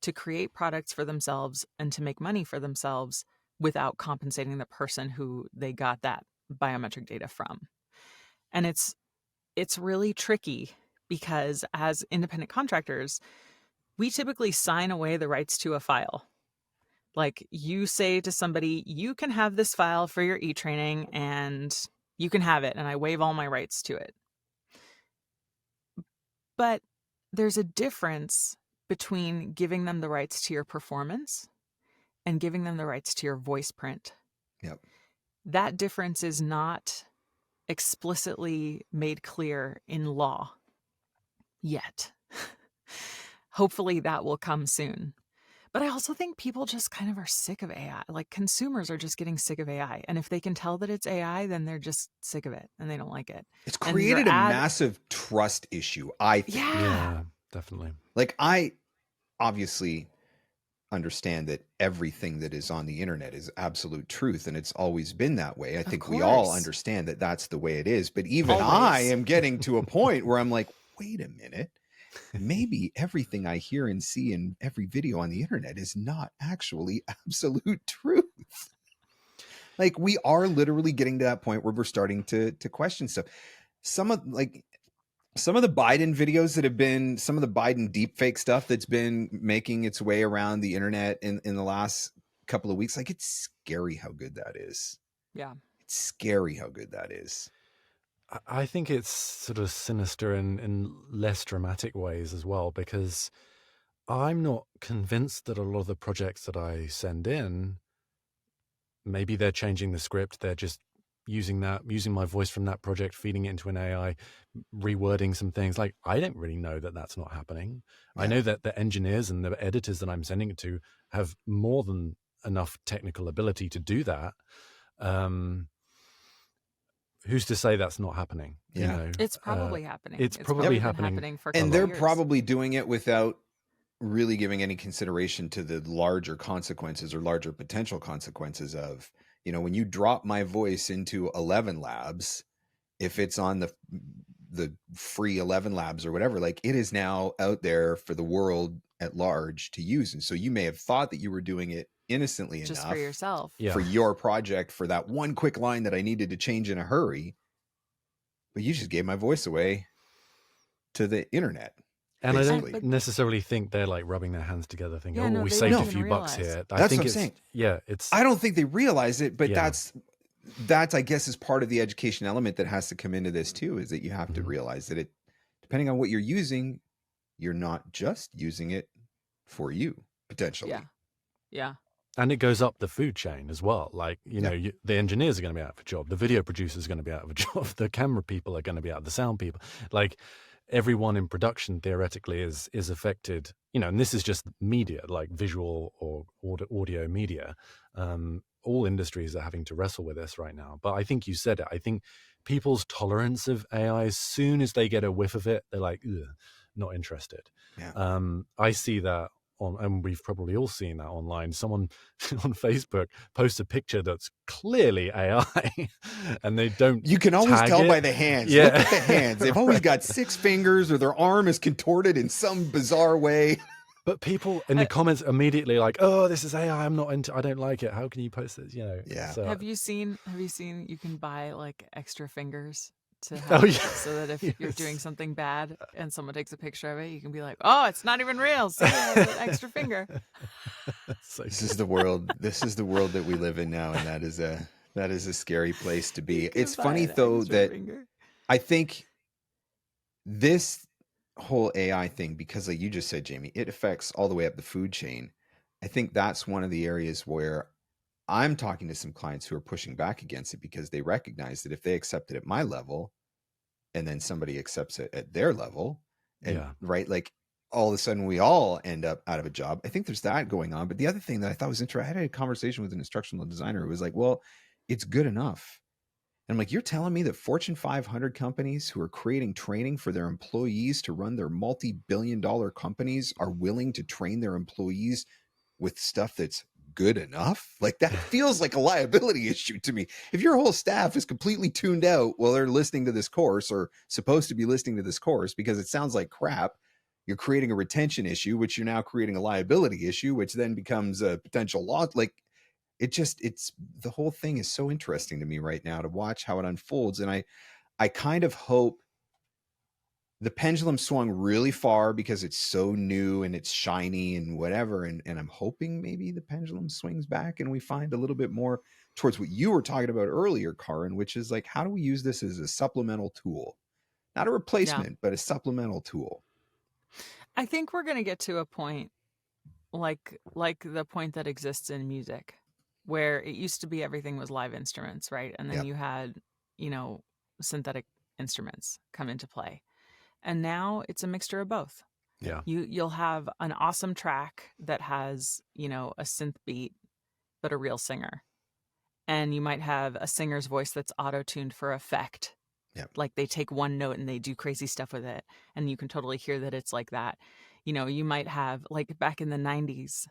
[SPEAKER 3] to create products for themselves and to make money for themselves without compensating the person who they got that biometric data from. And it's really tricky because as independent contractors, we typically sign away the rights to a file. Like you say to somebody, you can have this file for your e-training and you can have it, and I waive all my rights to it. But there's a difference between giving them the rights to your performance and giving them the rights to your voice print.
[SPEAKER 1] Yep.
[SPEAKER 3] That difference is not explicitly made clear in law yet. Hopefully that will come soon. But I also think people just kind of are sick of AI. Like consumers are just getting sick of AI. And if they can tell that it's AI, then they're just sick of it and they don't like it.
[SPEAKER 1] It's created a massive trust issue, I think.
[SPEAKER 3] Yeah,
[SPEAKER 2] definitely.
[SPEAKER 1] Like I obviously understand that everything that is on the internet is absolute truth, and it's always been that way. I think we all understand that that's the way it is. But even I am getting to a point where I'm like, wait a minute. Maybe everything I hear and see in every video on the internet is not actually absolute truth. Like we are literally getting to that point where we're starting to question stuff. Some of the Biden videos that have been, some of the Biden deepfake stuff that's been making its way around the internet in the last couple of weeks, like it's scary how good that is.
[SPEAKER 3] Yeah.
[SPEAKER 1] It's scary how good that is.
[SPEAKER 2] I think it's sort of sinister in less dramatic ways as well, because I'm not convinced that a lot of the projects that I send in, maybe they're changing the script, they're just using my voice from that project, feeding it into an AI, rewording some things. Like, I don't really know that that's not happening. Yeah. I know that the engineers and the editors that I'm sending it to have more than enough technical ability to do that. Who's to say that's not happening?
[SPEAKER 1] Yeah.
[SPEAKER 2] You know,
[SPEAKER 3] it's probably happening.
[SPEAKER 2] It's probably happening
[SPEAKER 3] for
[SPEAKER 1] and they're
[SPEAKER 3] years.
[SPEAKER 1] probably doing it without really giving any consideration to the larger consequences or larger potential consequences of, when you drop my voice into 11 Labs, if it's on the free 11 Labs or whatever, like it is now out there for the world at large to use. And so you may have thought that you were doing it innocently
[SPEAKER 3] just
[SPEAKER 1] enough
[SPEAKER 3] for yourself,
[SPEAKER 1] for your project, for that one quick line that I needed to change in a hurry, but you just gave my voice away to the internet.
[SPEAKER 2] And basically. I don't necessarily think they're like rubbing their hands together thinking, we saved a few bucks here.
[SPEAKER 1] That's what I'm saying.
[SPEAKER 2] Yeah,
[SPEAKER 1] I don't think they realize it, but that's I guess is part of the education element that has to come into this too, is that you have to realize that depending on what you're using, you're not just using it for you potentially.
[SPEAKER 3] Yeah.
[SPEAKER 2] And it goes up the food chain as well. Like, the engineers are going to be out of a job. The video producers are going to be out of a job. The camera people are going to be out. The sound people. Like, everyone in production theoretically is affected. And this is just media, like visual or audio media. All industries are having to wrestle with this right now. But I think you said it. I think people's tolerance of AI, as soon as they get a whiff of it, they're like, not interested.
[SPEAKER 1] Yeah.
[SPEAKER 2] I see that on, and we've probably all seen that online. Someone on Facebook posts a picture that's clearly AI, and they don't.
[SPEAKER 1] You can always
[SPEAKER 2] tag
[SPEAKER 1] tell
[SPEAKER 2] it.
[SPEAKER 1] by the hands.
[SPEAKER 2] Yeah.
[SPEAKER 1] Look at the hands. They've always
[SPEAKER 2] Right.
[SPEAKER 1] got 6 fingers, or their arm is contorted in some bizarre way.
[SPEAKER 2] But people in the comments immediately like, "Oh, this is AI. I'm not into. I don't like it. How can you post this?" You know.
[SPEAKER 1] Yeah.
[SPEAKER 2] So,
[SPEAKER 3] Have you seen you can buy like extra fingers to have,
[SPEAKER 2] Oh, yeah.
[SPEAKER 3] so that if you're doing
[SPEAKER 2] Yes.
[SPEAKER 3] something bad and someone takes a picture of it, you can be like, oh, it's not even real. See, I have an extra finger.
[SPEAKER 2] So
[SPEAKER 1] This is the world. This is the world that we live in now, and that is a scary place to be.
[SPEAKER 3] You can
[SPEAKER 1] It's
[SPEAKER 3] buy
[SPEAKER 1] funny
[SPEAKER 3] an
[SPEAKER 1] though
[SPEAKER 3] extra
[SPEAKER 1] that
[SPEAKER 3] finger.
[SPEAKER 1] I think this whole AI thing, because like you just said, Jamie, it affects all the way up the food chain. I think that's one of the areas where I'm talking to some clients who are pushing back against it, because they recognize that if they accept it at my level and then somebody accepts it at their level, and
[SPEAKER 2] Yeah.
[SPEAKER 1] right, like all of a sudden we all end up out of a job. I think there's that going on. But the other thing that I thought was interesting, I had a conversation with an instructional designer who was like, well, it's good enough. And I'm like, you're telling me that Fortune 500 companies who are creating training for their employees to run their multi-billion-dollar companies are willing to train their employees with stuff that's good enough? Like, that feels like a liability issue to me. If your whole staff is completely tuned out while they're listening to this course, or supposed to be listening to this course, because it sounds like crap, you're creating a retention issue, which you're now creating a liability issue, which then becomes a potential loss. Like, it's the whole thing is so interesting to me right now to watch how it unfolds. And I kind of hope the pendulum swung really far because it's so new and it's shiny and whatever. And I'm hoping maybe the pendulum swings back and we find a little bit more towards what you were talking about earlier, Carin, which is like, how do we use this as a supplemental tool? Not a replacement, but a supplemental tool.
[SPEAKER 3] I think we're going to get to a point like the point that exists in music, where it used to be everything was live instruments, right? And then
[SPEAKER 1] Yep.
[SPEAKER 3] you had, synthetic instruments come into play. And now it's a mixture of both.
[SPEAKER 2] Yeah.
[SPEAKER 3] You'll have an awesome track that has, a synth beat, but a real singer. And you might have a singer's voice that's auto-tuned for effect.
[SPEAKER 1] Yep.
[SPEAKER 3] Like they take one note and they do crazy stuff with it. And you can totally hear that it's like that. You might have, like back in the 90s,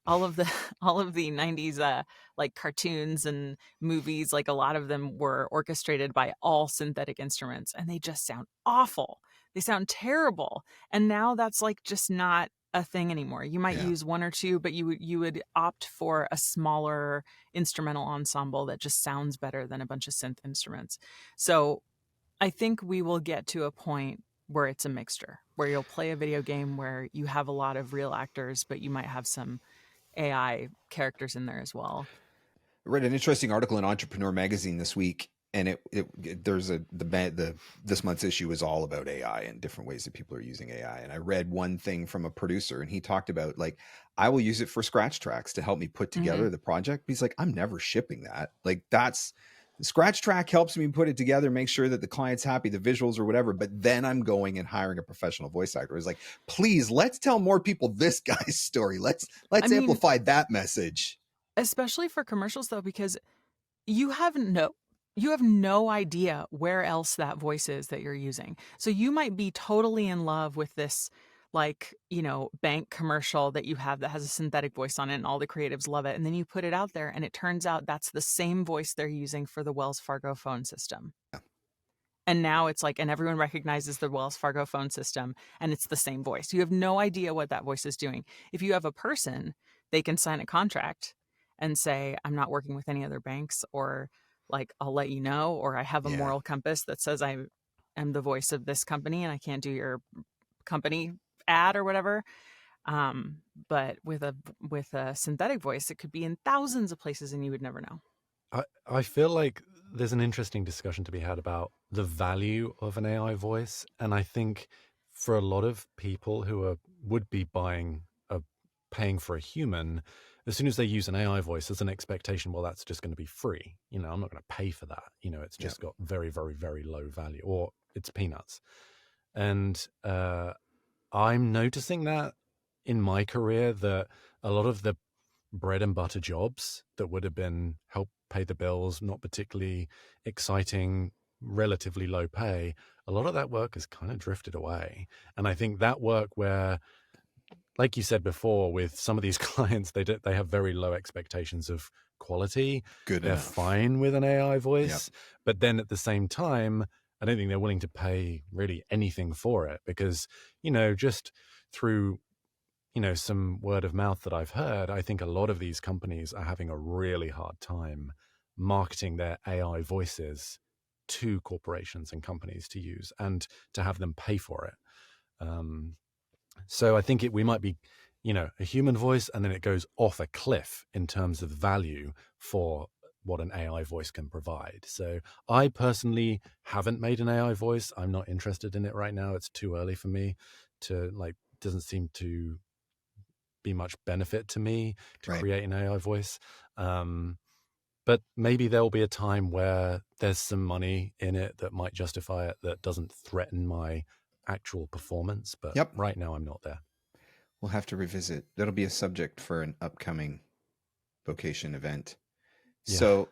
[SPEAKER 3] all of the 90s like cartoons and movies, like a lot of them were orchestrated by all synthetic instruments, and they just sound awful. They sound terrible. And now that's like just not a thing anymore. You might use one or two, but you would opt for a smaller instrumental ensemble that just sounds better than a bunch of synth instruments. So I think we will get to a point where it's a mixture, where you'll play a video game where you have a lot of real actors, but you might have some AI characters in there as well.
[SPEAKER 1] I read an interesting article in Entrepreneur magazine this week, and there's this month's issue is all about AI and different ways that people are using AI. And I read one thing from a producer, and he talked about, like, I will use it for scratch tracks to help me put together the project. But he's like, I'm never shipping that. Like, the scratch track helps me put it together, make sure that the client's happy, the visuals or whatever. But then I'm going and hiring a professional voice actor. It's like, please, let's tell more people this guy's story. Let's amplify that message.
[SPEAKER 3] Especially for commercials, though, because you have no idea where else that voice is that you're using. So you might be totally in love with this, like, bank commercial that you have that has a synthetic voice on it and all the creatives love it. And then you put it out there and it turns out that's the same voice they're using for the Wells Fargo phone system.
[SPEAKER 1] Yeah.
[SPEAKER 3] And now it's like, and everyone recognizes the Wells Fargo phone system and it's the same voice. You have no idea what that voice is doing. If you have a person, they can sign a contract and say, I'm not working with any other banks, or like, I'll let you know, or I have a moral compass that says I am the voice of this company and I can't do your company ad or whatever. But with a synthetic voice, it could be in thousands of places and you would never know.
[SPEAKER 2] I feel like there's an interesting discussion to be had about the value of an AI voice. And I think for a lot of people who would be paying for a human, as soon as they use an AI voice, there's an expectation, well, that's just going to be free. I'm not going to pay for that. It's just got very, very, very low value, or it's peanuts. And I'm noticing that in my career, that a lot of the bread and butter jobs that would have been help pay the bills, not particularly exciting, relatively low pay, a lot of that work has kind of drifted away. And I think that work where like you said before, with some of these clients, they have very low expectations of quality.
[SPEAKER 1] Good
[SPEAKER 2] They're
[SPEAKER 1] enough.
[SPEAKER 2] fine with an AI voice, but then at the same time, I don't think they're willing to pay really anything for it, because, just through, some word of mouth that I've heard, I think a lot of these companies are having a really hard time marketing their AI voices to corporations and companies to use and to have them pay for it. So I think we might be, a human voice, and then it goes off a cliff in terms of value for what an AI voice can provide. So I personally haven't made an AI voice. I'm not interested in it right now. It's too early for me to doesn't seem to be much benefit to me to create an AI voice. But maybe there'll be a time where there's some money in it that might justify it, that doesn't threaten my actual performance. But right now I'm not there.
[SPEAKER 1] We'll have to revisit. That'll be a subject for an upcoming VOcation event. Yeah. So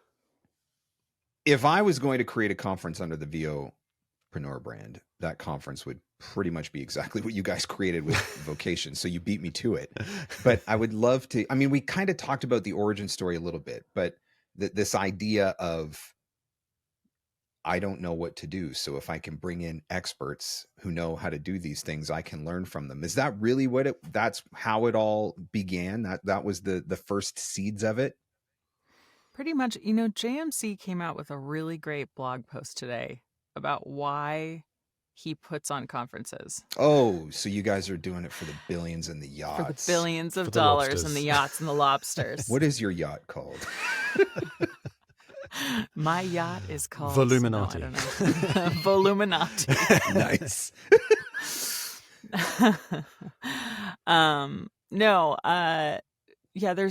[SPEAKER 1] if I was going to create a conference under the VOpreneur brand, that conference would pretty much be exactly what you guys created with VOcation. So you beat me to it. But I would love to, we kind of talked about the origin story a little bit, but this idea of, I don't know what to do. So if I can bring in experts who know how to do these things, I can learn from them. Is that really that's how it all began? That was the first seeds of it?
[SPEAKER 3] Pretty much. JMC came out with a really great blog post today about why he puts on conferences.
[SPEAKER 1] Oh, so you guys are doing it for the billions and the yachts.
[SPEAKER 3] For the billions of dollars and the yachts and the lobsters.
[SPEAKER 1] What is your yacht called?
[SPEAKER 3] My yacht is called
[SPEAKER 2] VOIlluminati.
[SPEAKER 3] No, I don't know. VOIlluminati.
[SPEAKER 1] Nice.
[SPEAKER 3] Yeah, there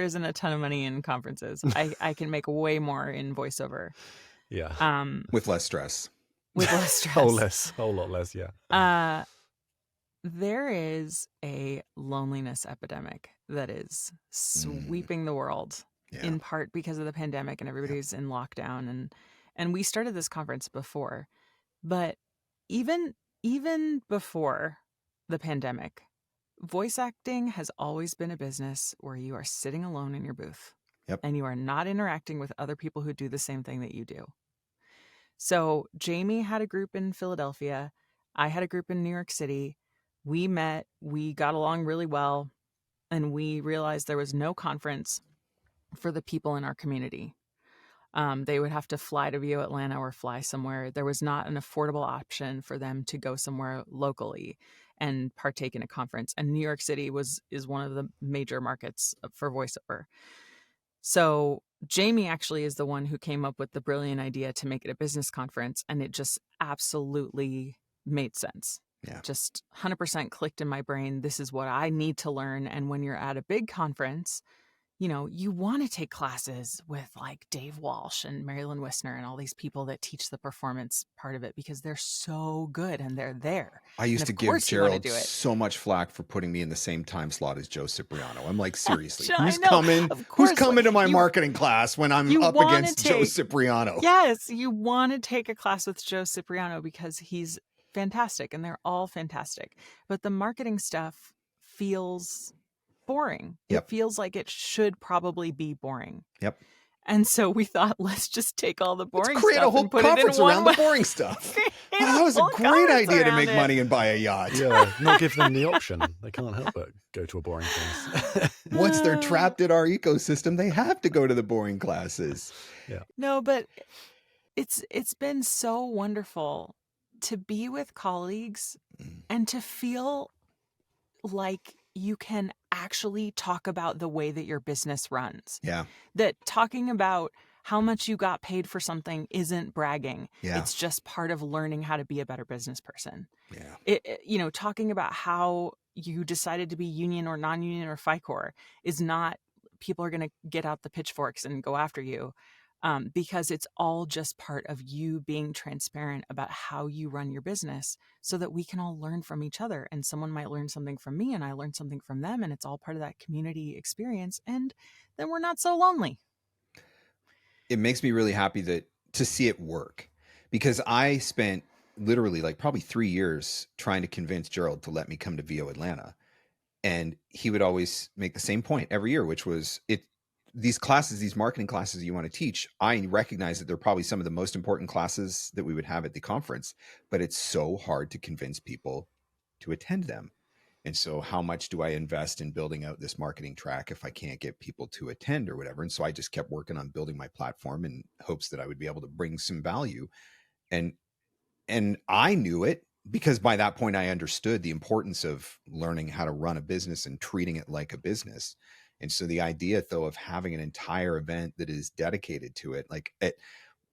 [SPEAKER 3] isn't a ton of money in conferences. I can make way more in voiceover.
[SPEAKER 2] Yeah.
[SPEAKER 1] With less stress.
[SPEAKER 3] With less stress.
[SPEAKER 2] Whole lot less, yeah.
[SPEAKER 3] There is a loneliness epidemic that is sweeping the world. Yeah. In part because of the pandemic and everybody's in lockdown, and we started this conference before, but even before the pandemic, voice acting has always been a business where you are sitting alone in your booth and you are not interacting with other people who do the same thing that you do. So Jamie had a group in Philadelphia. I had a group in New York City. We met, we got along really well, and we realized there was no conference for the people in our community. They would have to fly to VO Atlanta or fly somewhere. There was not an affordable option for them to go somewhere locally and partake in a conference. And New York City is one of the major markets for voiceover. So Jamie actually is the one who came up with the brilliant idea to make it a business conference. And it just absolutely made sense.
[SPEAKER 1] Yeah.
[SPEAKER 3] Just 100% clicked in my brain. This is what I need to learn. And when you're at a big conference, you want to take classes with like Dave Walsh and Marilyn Wisner and all these people that teach the performance part of it, because they're so good and they're there.
[SPEAKER 1] I used to give Gerald so much flack for putting me in the same time slot as Joe Cipriano. I'm like, seriously, who's coming to my marketing class when I'm up against Joe Cipriano?
[SPEAKER 3] Yes, you want to take a class with Joe Cipriano because he's fantastic and they're all fantastic. But the marketing stuff feels boring. It feels like it should probably be boring.
[SPEAKER 1] Yep.
[SPEAKER 3] And so we thought, let's just take all the boring stuff.
[SPEAKER 1] Create a whole conference around the boring stuff. That was a great idea to make money and buy a yacht.
[SPEAKER 2] Yeah, not give them the option. They can't help but go to a boring class.
[SPEAKER 1] Once they're trapped in our ecosystem, they have to go to the boring classes.
[SPEAKER 2] Yeah.
[SPEAKER 3] No, but it's been so wonderful to be with colleagues and to feel like you can actually talk about the way that your business runs.
[SPEAKER 1] Yeah.
[SPEAKER 3] That talking about how much you got paid for something isn't bragging.
[SPEAKER 1] Yeah.
[SPEAKER 3] It's just part of learning how to be a better business person.
[SPEAKER 1] Yeah.
[SPEAKER 3] Talking about how you decided to be union or non-union or FICOR is not, people are going to get out the pitchforks and go after you. Because it's all just part of you being transparent about how you run your business so that we can all learn from each other, and someone might learn something from me and I learn something from them, and it's all part of that community experience. And then we're not so lonely.
[SPEAKER 1] It makes me really happy to see it work, because I spent literally like probably 3 years trying to convince Gerald to let me come to VO Atlanta. And he would always make the same point every year, which was these classes, these marketing classes you want to teach, I recognize that they're probably some of the most important classes that we would have at the conference, but it's so hard to convince people to attend them. And so how much do I invest in building out this marketing track if I can't get people to attend or whatever? And so I just kept working on building my platform in hopes that I would be able to bring some value. And I knew it because by that point I understood the importance of learning how to run a business and treating it like a business. And so the idea, though, of having an entire event that is dedicated to it, like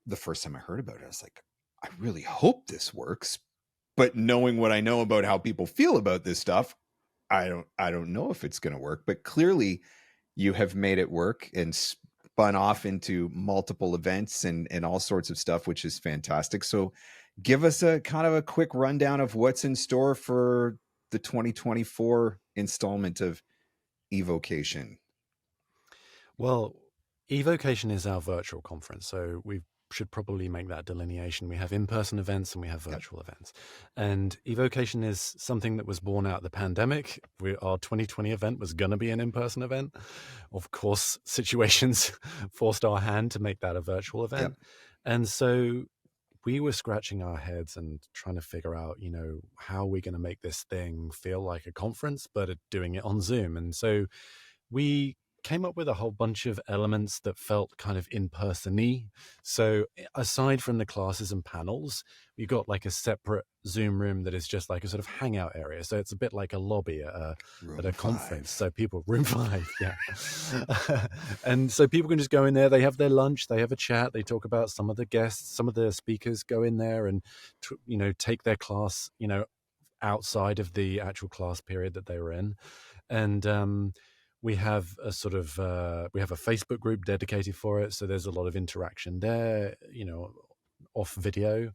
[SPEAKER 1] the first time I heard about it, I was like, I really hope this works. But knowing what I know about how people feel about this stuff, I don't know if it's going to work. But clearly you have made it work and spun off into multiple events and all sorts of stuff, which is fantastic. So give us a kind of a quick rundown of what's in store for the 2024 installment of VOcation.
[SPEAKER 2] Well, VOcation is our virtual conference, so we should probably make that delineation. We have in-person events and we have virtual events. And VOcation is something that was born out of the pandemic. Our 2020 event was going to be an in-person event. Of course, situations forced our hand to make that a virtual event. And so we were scratching our heads and trying to figure out, how we're going to make this thing feel like a conference, but doing it on Zoom. And so we came up with a whole bunch of elements that felt kind of in-person-y. So aside from the classes and panels, we got like a separate Zoom room that is just like a sort of hangout area. So it's a bit like a lobby at a conference. So people, room 5, yeah. And so people can just go in there, they have their lunch, they have a chat, they talk about some of the guests, some of the speakers go in there and, take their class, outside of the actual class period that they were in. And, we have a sort of we have a Facebook group dedicated for it, so there's a lot of interaction there. Off video,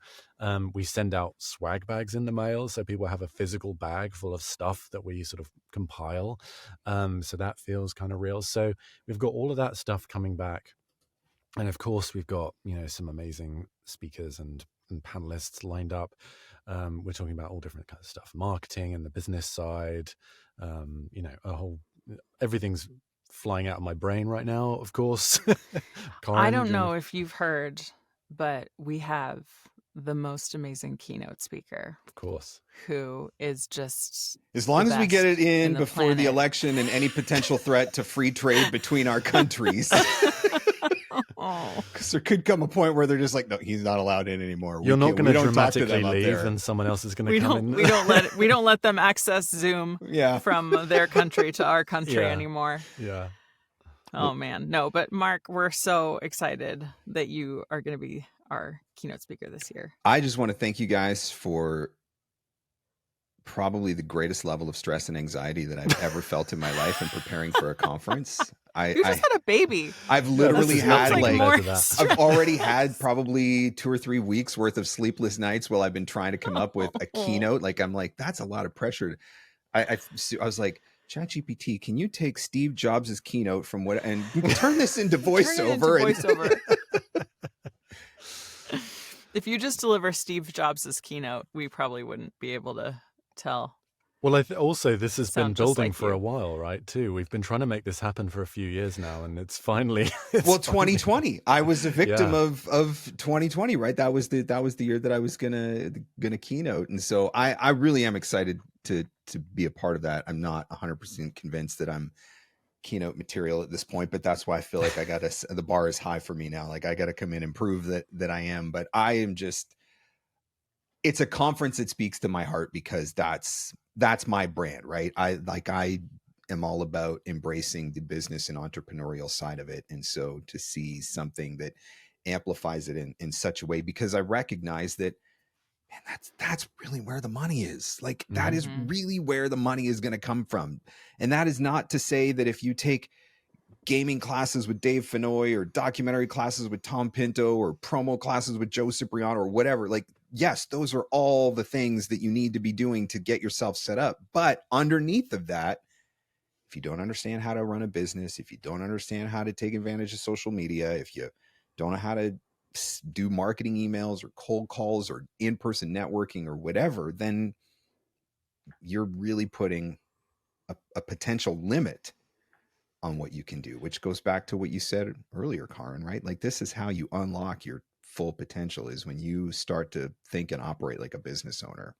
[SPEAKER 2] we send out swag bags in the mail, so people have a physical bag full of stuff that we sort of compile. So that feels kind of real. So we've got all of that stuff coming back, and of course we've got some amazing speakers and panelists lined up. We're talking about all different kinds of stuff, marketing and the business side. Everything's flying out of my brain right now, of course.
[SPEAKER 3] I don't know if you've heard, but we have the most amazing keynote speaker.
[SPEAKER 2] Of course.
[SPEAKER 3] Who is just
[SPEAKER 1] as long as we get it in before the election and any potential threat to free trade between our countries. Because there could come a point where they're just like, no, he's not allowed in anymore.
[SPEAKER 2] You're not going to dramatically leave and someone else is going to come in.
[SPEAKER 3] We don't let them access Zoom from their country to our country anymore.
[SPEAKER 2] Yeah.
[SPEAKER 3] Oh, man. No, but Marc, we're so excited that you are going to be our keynote speaker this year.
[SPEAKER 1] I just want to thank you guys for probably the greatest level of stress and anxiety that I've ever felt in my life in preparing for a conference.
[SPEAKER 3] You just had a baby.
[SPEAKER 1] I've literally had
[SPEAKER 3] I've
[SPEAKER 1] already had probably 2 or 3 weeks worth of sleepless nights while I've been trying to come up with a keynote. Like, I'm like, that's a lot of pressure. I was like, ChatGPT, can you take Steve Jobs' keynote from what and turn this into voiceover?
[SPEAKER 3] If you just deliver Steve Jobs' keynote, we probably wouldn't be able to tell.
[SPEAKER 2] Well, also, this has been building for a while, right, too? We've been trying to make this happen for a few years now, and it's finally...
[SPEAKER 1] 2020. I was a victim of 2020, right? That was the year that I was gonna keynote. And so I really am excited to be a part of that. I'm not 100% convinced that I'm keynote material at this point, but that's why I feel like the bar is high for me now. Like, I got to come in and prove that I am, but I am just... It's a conference that speaks to my heart because that's my brand, right? I am all about embracing the business and entrepreneurial side of it. And so to see something that amplifies it in such a way, because I recognize that, man, that's really where the money is. Like, that is really where the money is going to come from. And that is not to say that if you take gaming classes with Dave Fenoy or documentary classes with Tom Pinto or promo classes with Joe Cipriano or whatever, like, yes, those are all the things that you need to be doing to get yourself set up. But underneath of that, if you don't understand how to run a business, if you don't understand how to take advantage of social media, if you don't know how to do marketing emails or cold calls or in-person networking or whatever, then you're really putting a potential limit on what you can do, which goes back to what you said earlier, Carin, right? Like this is how you unlock your full potential, is when you start to think and operate like a business owner.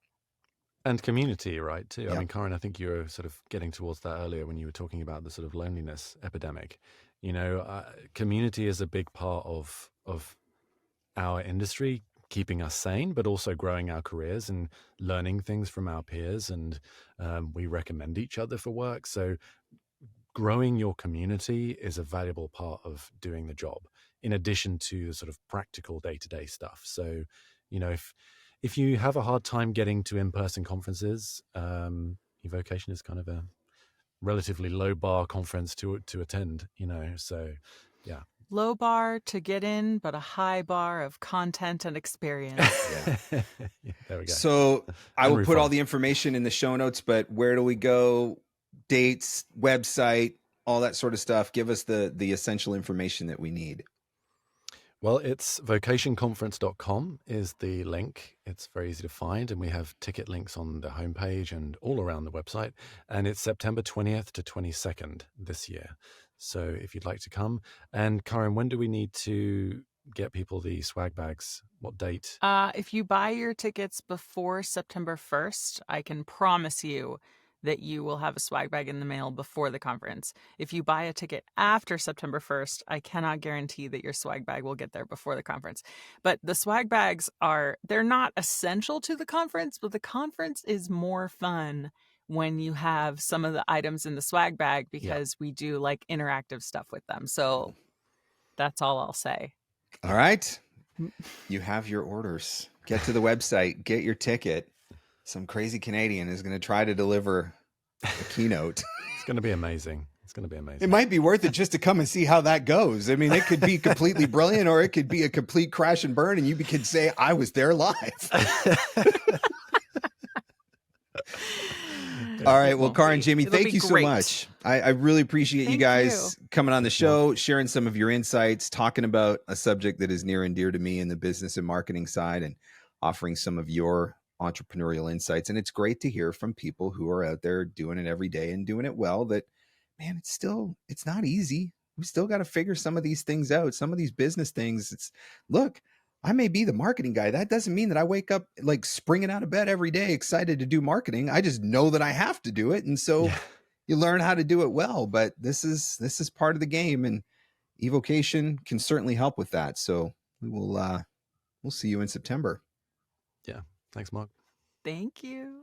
[SPEAKER 2] And community, right, too.
[SPEAKER 1] Yeah.
[SPEAKER 2] I mean, Carin, I think you were sort of getting towards that earlier when you were talking about the sort of loneliness epidemic. You know, community is a big part of our industry, keeping us sane, but also growing our careers and learning things from our peers. And we recommend each other for work. So growing your community is a valuable part of doing the job, in addition to the sort of practical day-to-day stuff. So, you know, if you have a hard time getting to in-person conferences, VOcation is kind of a relatively low bar conference to attend, you know, so yeah.
[SPEAKER 3] Low bar to get in, but a high bar of content and experience.
[SPEAKER 1] Yeah.
[SPEAKER 2] Yeah, there we go.
[SPEAKER 1] So I will
[SPEAKER 2] And
[SPEAKER 1] put all
[SPEAKER 2] refund.
[SPEAKER 1] the information in the show notes, but where do we go? Dates, website, all that sort of stuff. Give us the essential information that we need.
[SPEAKER 2] Well, it's vocationconference.com is the link. It's very easy to find, and we have ticket links on the homepage and all around the website. And it's September 20th to 22nd this year. So if you'd like to come. And Carin, when do we need to get people the swag bags? What date?
[SPEAKER 3] If you buy your tickets before September 1st, I can promise you that you will have a swag bag in the mail before the conference. If you buy a ticket after September 1st, I cannot guarantee that your swag bag will get there before the conference. But the swag bags they're not essential to the conference, but the conference is more fun when you have some of the items in the swag bag, because we do like interactive stuff with them. So that's all I'll say.
[SPEAKER 1] All right. You have your orders. Get to the website, get your ticket. Some crazy Canadian is going to try to deliver a keynote.
[SPEAKER 2] It's going to be amazing. It's going to be amazing.
[SPEAKER 1] It might be worth it just to come and see how that goes. I mean, it could be completely brilliant, or it could be a complete crash and burn, and you could say, I was there live. All right. Well, Carin, Jamie, thank you so much. I really appreciate you guys coming on the show, sharing some of your insights, talking about a subject that is near and dear to me in the business and marketing side, and offering some of your entrepreneurial insights. And it's great to hear from people who are out there doing it every day and doing it well, that, man, it's not easy. We still got to figure some of these things out. Some of these business things. Look, I may be the marketing guy. That doesn't mean that I wake up like springing out of bed every day, excited to do marketing. I just know that I have to do it. And so you learn how to do it well, but this is part of the game, and eVocation can certainly help with that. So we'll see you in September.
[SPEAKER 2] Yeah. Thanks, Mark.
[SPEAKER 3] Thank you.